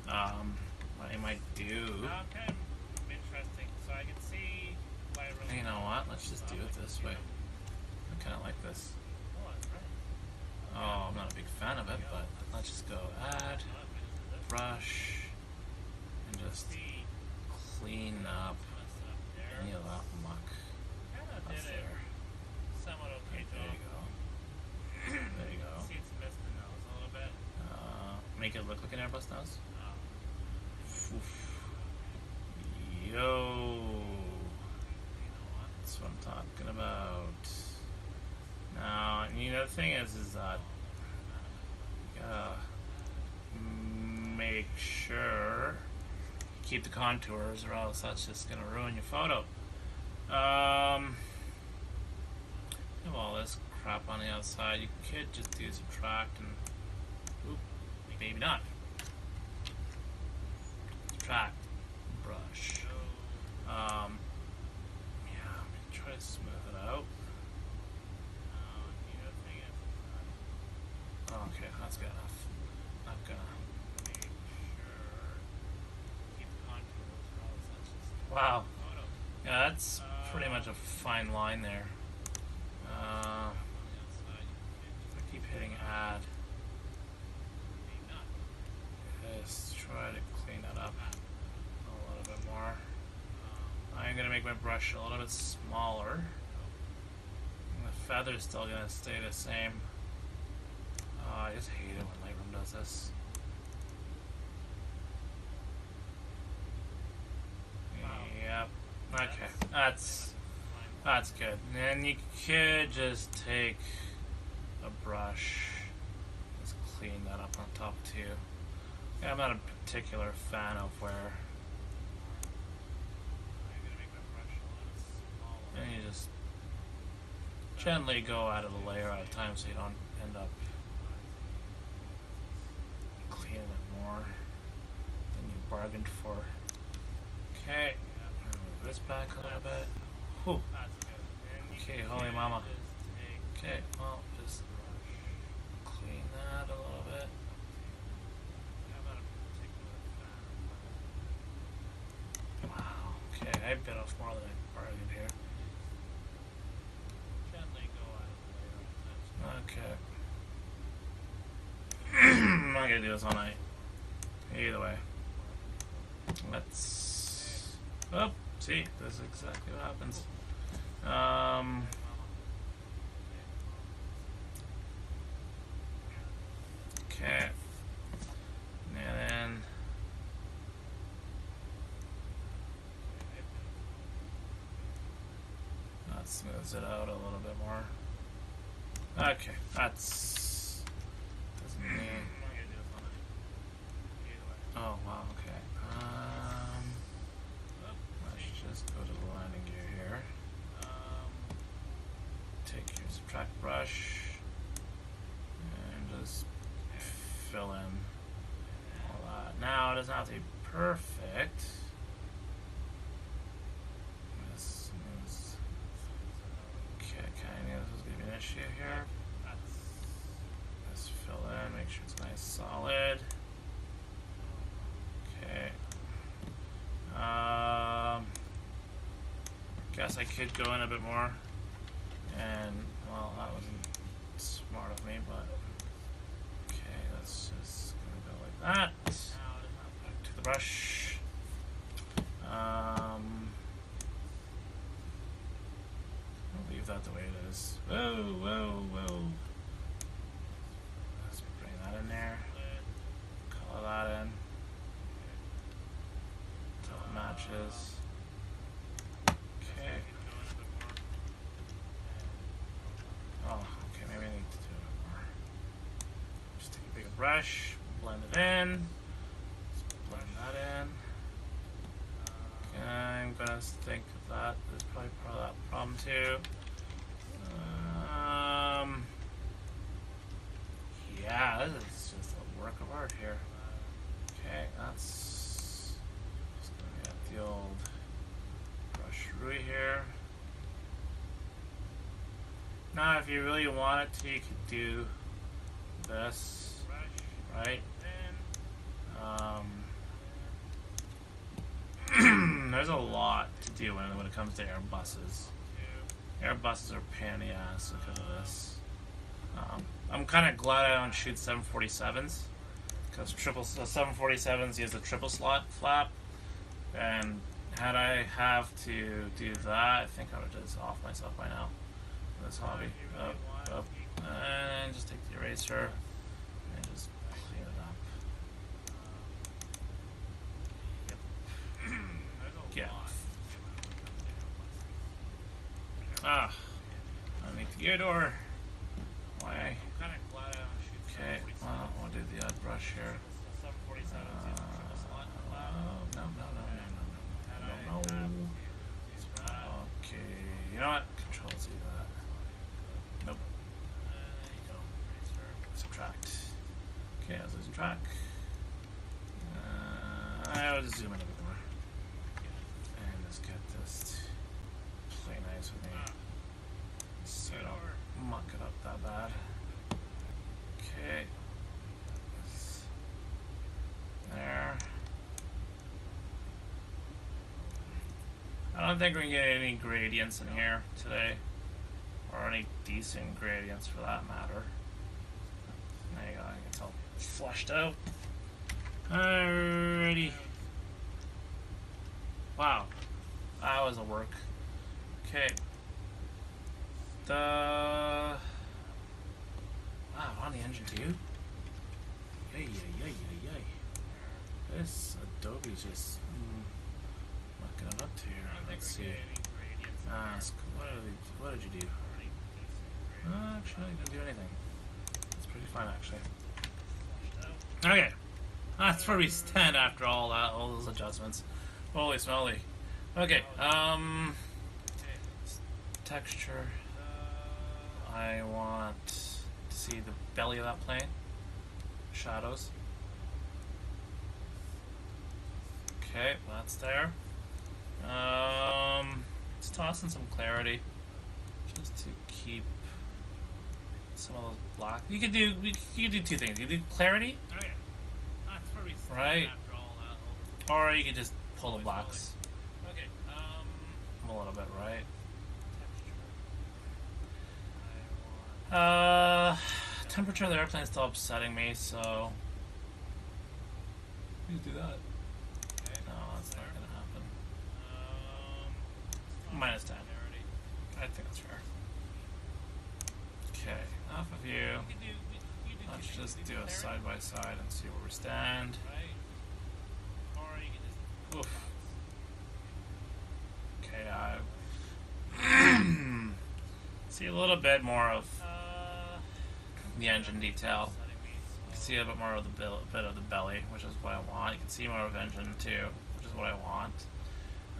What I might do. Okay, interesting. So I can see Lightroom. You know what? Let's just do it this way. I kind of like this. Oh, I'm not a big fan of it, but let's just go add, brush, and just clean up any of that muck up there. Okay, there you go. There you go. Make it look like an Airbus nose. Oof. Yo. That's what I'm talking about. Now, you know, the thing is that you gotta make sure you keep the contours, or else that's just gonna ruin your photo. You have all this crap on the outside. You could just do subtract and, oop, maybe not. Subtract, brush. Yeah, I'm gonna try to smooth it out. Okay, that's good enough. I'm gonna make sure keep the contours. Wow. Yeah, that's pretty much a fine line there. I keep hitting add. Just try to clean that up a little bit more. I'm gonna make my brush a little bit smaller. And the feather's still gonna stay the same. I just hate it when Lightroom does this. Yep. Okay. That's good. And then you could just take a brush, just clean that up on top too. Yeah, I'm not a particular fan of where. And you just gently go out of the layer at a time so you don't end up cleaning it more than you bargained for. Okay, move this back a little bit. Whew. Okay, holy mama. Okay, well, just clean that a little bit. Wow, okay, I bit off more than I bargained here. Okay. I'm not gonna do this all night. Either way. Let's. Oh, see, this is exactly what happens. Okay. And then. That smooths it out a little bit more. Okay, that's. Doesn't mean. Oh, wow, okay. just go to the landing gear here. Take your subtract brush and just fill in all that. Now it doesn't have to be perfect. Okay, I knew this was going to be an issue here. Just fill in, make sure it's nice solid. Okay. Guess I could go in a bit more. And, well, that wasn't smart of me, but okay, that's just gonna go like that. Back to the brush. I'll leave that the way it is. Whoa, whoa, whoa. Let's bring that in there. Color that in. Until it matches. Okay. Oh, okay, maybe I need to do it more. Just take a bigger brush, blend it in. Just blend that in. Okay, I'm gonna think that is probably part of that problem too. Yeah, this is just a work of art here. Okay, that's just gonna get the old brush Rui here. Now, if you really wanted to, you could do this, right? There's a lot to do when it comes to Airbuses. Airbuses are a pain in the ass because of this. I'm kind of glad I don't shoot 747s because 747s use a triple slot flap, and had I have to do that, I think I would just off myself by now. This hobby. Up, and just take the eraser and just clean it up. Get off. Underneath the gear door. Why? Okay, well, we'll do the odd brush here. No. Okay, you know what? Control Z that. Nope. Subtract. Okay, I was losing track. I'll just zoom in a bit more. And let's get this to play nice with me. So I don't muck it up that bad. Okay. There. I don't think we're going to get any gradients in here today. Or any decent gradients for that matter. There you go, I think it's all flushed out. Alrighty. Wow. That was a work. Okay. Wow, on the engine too? Yay. This Adobe's just mucking it up here. Let's see. What did you do? Actually, I didn't do anything. It's pretty fun, actually. Okay. That's where we stand after all those adjustments. Holy smoly. Okay, texture. I want to see the belly of that plane. Shadows. Okay, that's there. Let's toss in some clarity. Just to keep some of those black. You could do two things. You could do clarity. Okay. Right. Or you could just pull the blacks. Okay. A little bit, right? Temperature of the airplane is still upsetting me, so you do that. No, that's not gonna happen. Minus 10. I think that's fair. Okay, enough of you. Let's just do a side by side and see where we stand. Oof. Okay, see a little bit more of the engine detail. You can see a bit more of the bit of the belly, which is what I want. You can see more of engine too, which is what I want.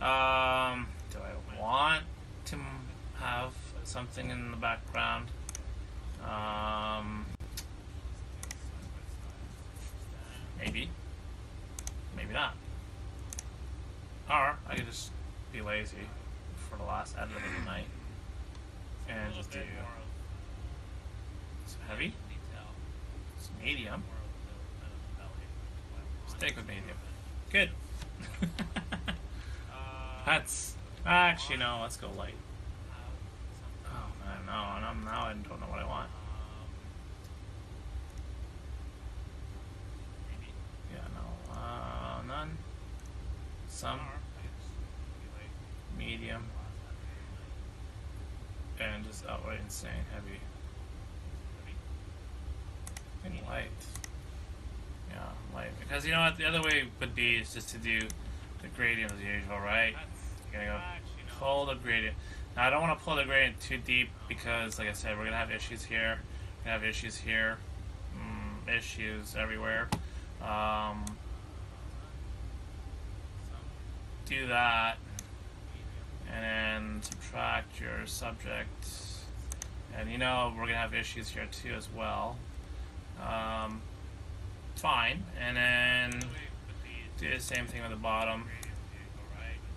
Do I want to have something in the background? Maybe. Maybe not. Or I could just be lazy for the last edit of the night and just do some heavy, some medium. Stick with medium. Good. That's actually no. Let's go light. Oh man, no. Now I don't know what I want. Yeah, no. None. Some. Medium. And just outright insane heavy. And light. Yeah, light. Because you know what? The other way would be is just to do the gradient as usual, right? You're gonna go pull the gradient. Now I don't want to pull the gradient too deep because, like I said, we're gonna have issues here. We're gonna have issues here. Issues everywhere. Do that, and then subtract your subject. And you know we're gonna have issues here too as well. Fine, and then do the same thing with the bottom.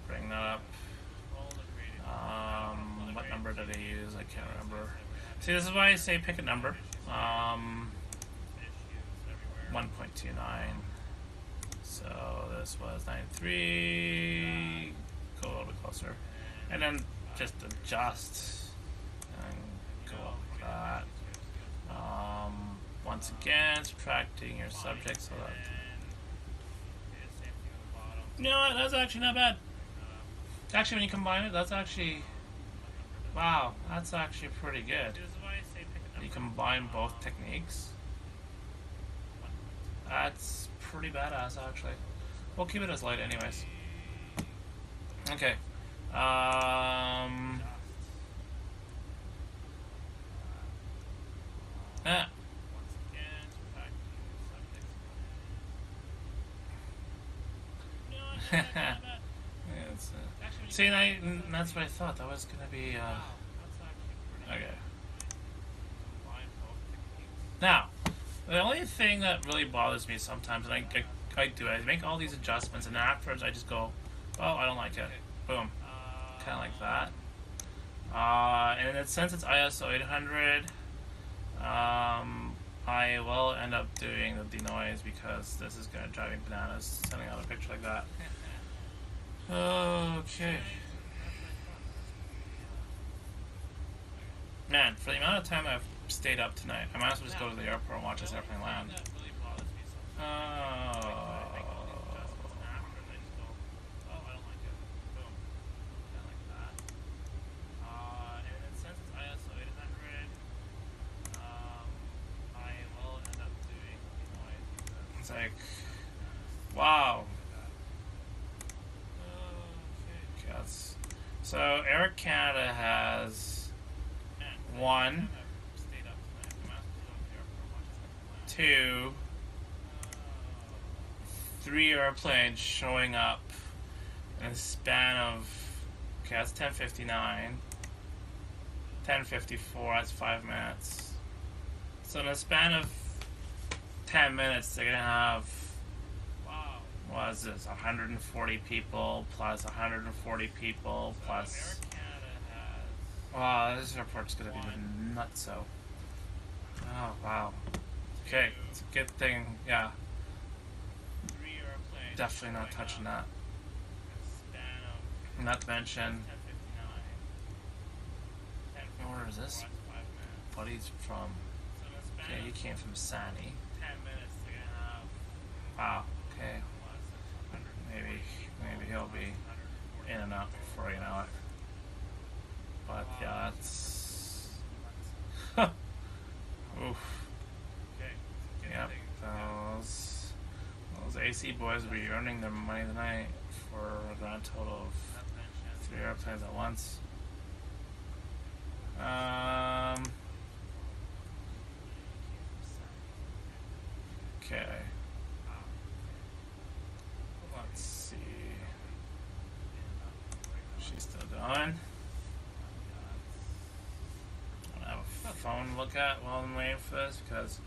Bring that up. What number did I use? I can't remember. See, this is why I say pick a number. 1.29. So this was 93. Go a little bit closer, and then just adjust and go up like that. Once again, subtracting your subject so that. You know what? That's actually not bad. Actually, when you combine it, that's actually. Wow, that's actually pretty good. You combine both techniques. That's pretty badass, actually. We'll keep it as light, anyways. Okay. See, that's what I thought. That was gonna be. Okay. Now, the only thing that really bothers me sometimes, and I do it, I make all these adjustments, and afterwards I just go, oh, I don't like it. Boom. Kind of like that. And since it's ISO 800, I will end up doing the denoise because this is going to drive me bananas sending out a picture like that. Okay. Man, for the amount of time I've stayed up tonight, I might as well just go to the airport and watch this airplane land. It's like, wow. Okay, so Air Canada has 1, 2, 3 airplanes showing up in a span of, okay, that's 10:59, 10:54, that's 5 minutes. So in a span of 10 minutes, they're gonna have, what is this, 140 people plus 140 people plus. Wow, this airport's gonna be nutso. Oh, wow. Okay, it's a good thing, yeah. Definitely not touching that. Not to mention, where is this? Buddy's from. Okay, he came from Sani. Wow, okay. Maybe he'll be in and out before you know it. But yeah, that's. Oof. Yep, those AC boys will be earning their money tonight for a grand total of 3 airplanes at once. Okay. Let's see. going. I have a phone to look at while I'm waiting for this because.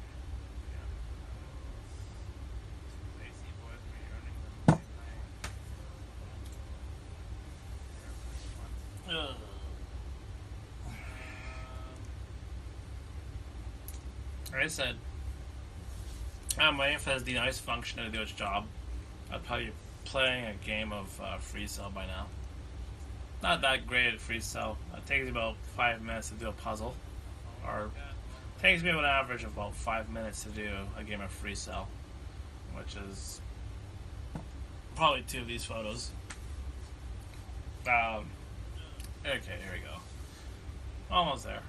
Like I said, I'm waiting for this denice function to do its job. I'd probably be playing a game of Free Cell by now. Not that great at Free Cell. It takes me about 5 minutes to do a puzzle. Or it takes me an average of about 5 minutes to do a game of Free Cell. Which is probably 2 of these photos. Okay, here we go. Almost there.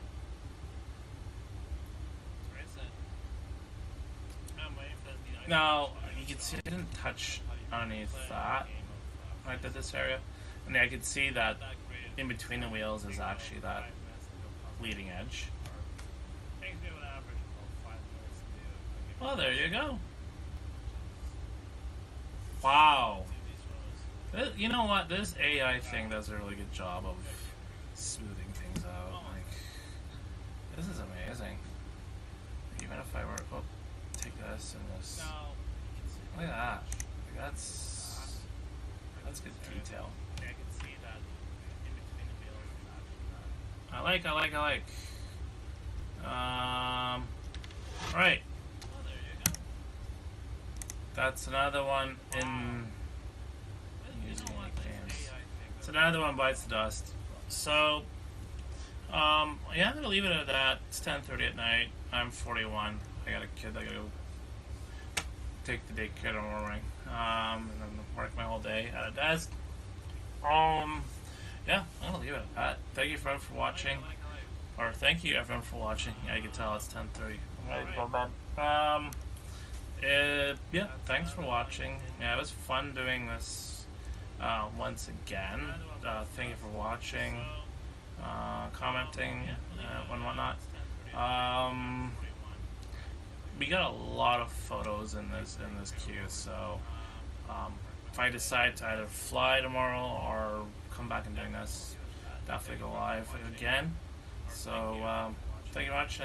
Now, you can see I didn't touch underneath that. I did this area. And I can see that in between the wheels is actually that leading edge. Well, there you go. Wow. You know what? This AI thing does a really good job of smoothing things out. Like, this is amazing. Even if I were to take this and this, look at that. Like, that's good detail. I like. Right. That's another one in using games. It's another one bites the dust. So, yeah, I'm gonna leave it at that. It's 10:30 at night. I'm 41. I got a kid. I gotta go take the daycare tomorrow morning. And then work my whole day at a desk. Yeah, I'm gonna leave it at that. Thank you everyone for watching. Or thank you everyone for watching. Yeah, you can tell it's 10:30. I'm ready to go to bed. Yeah, thanks for watching. Yeah, it was fun doing this once again. Thank you for watching, commenting, and whatnot. We got a lot of photos in this queue, so if I decide to either fly tomorrow or come back and doing this, definitely go live again. So thank you very much.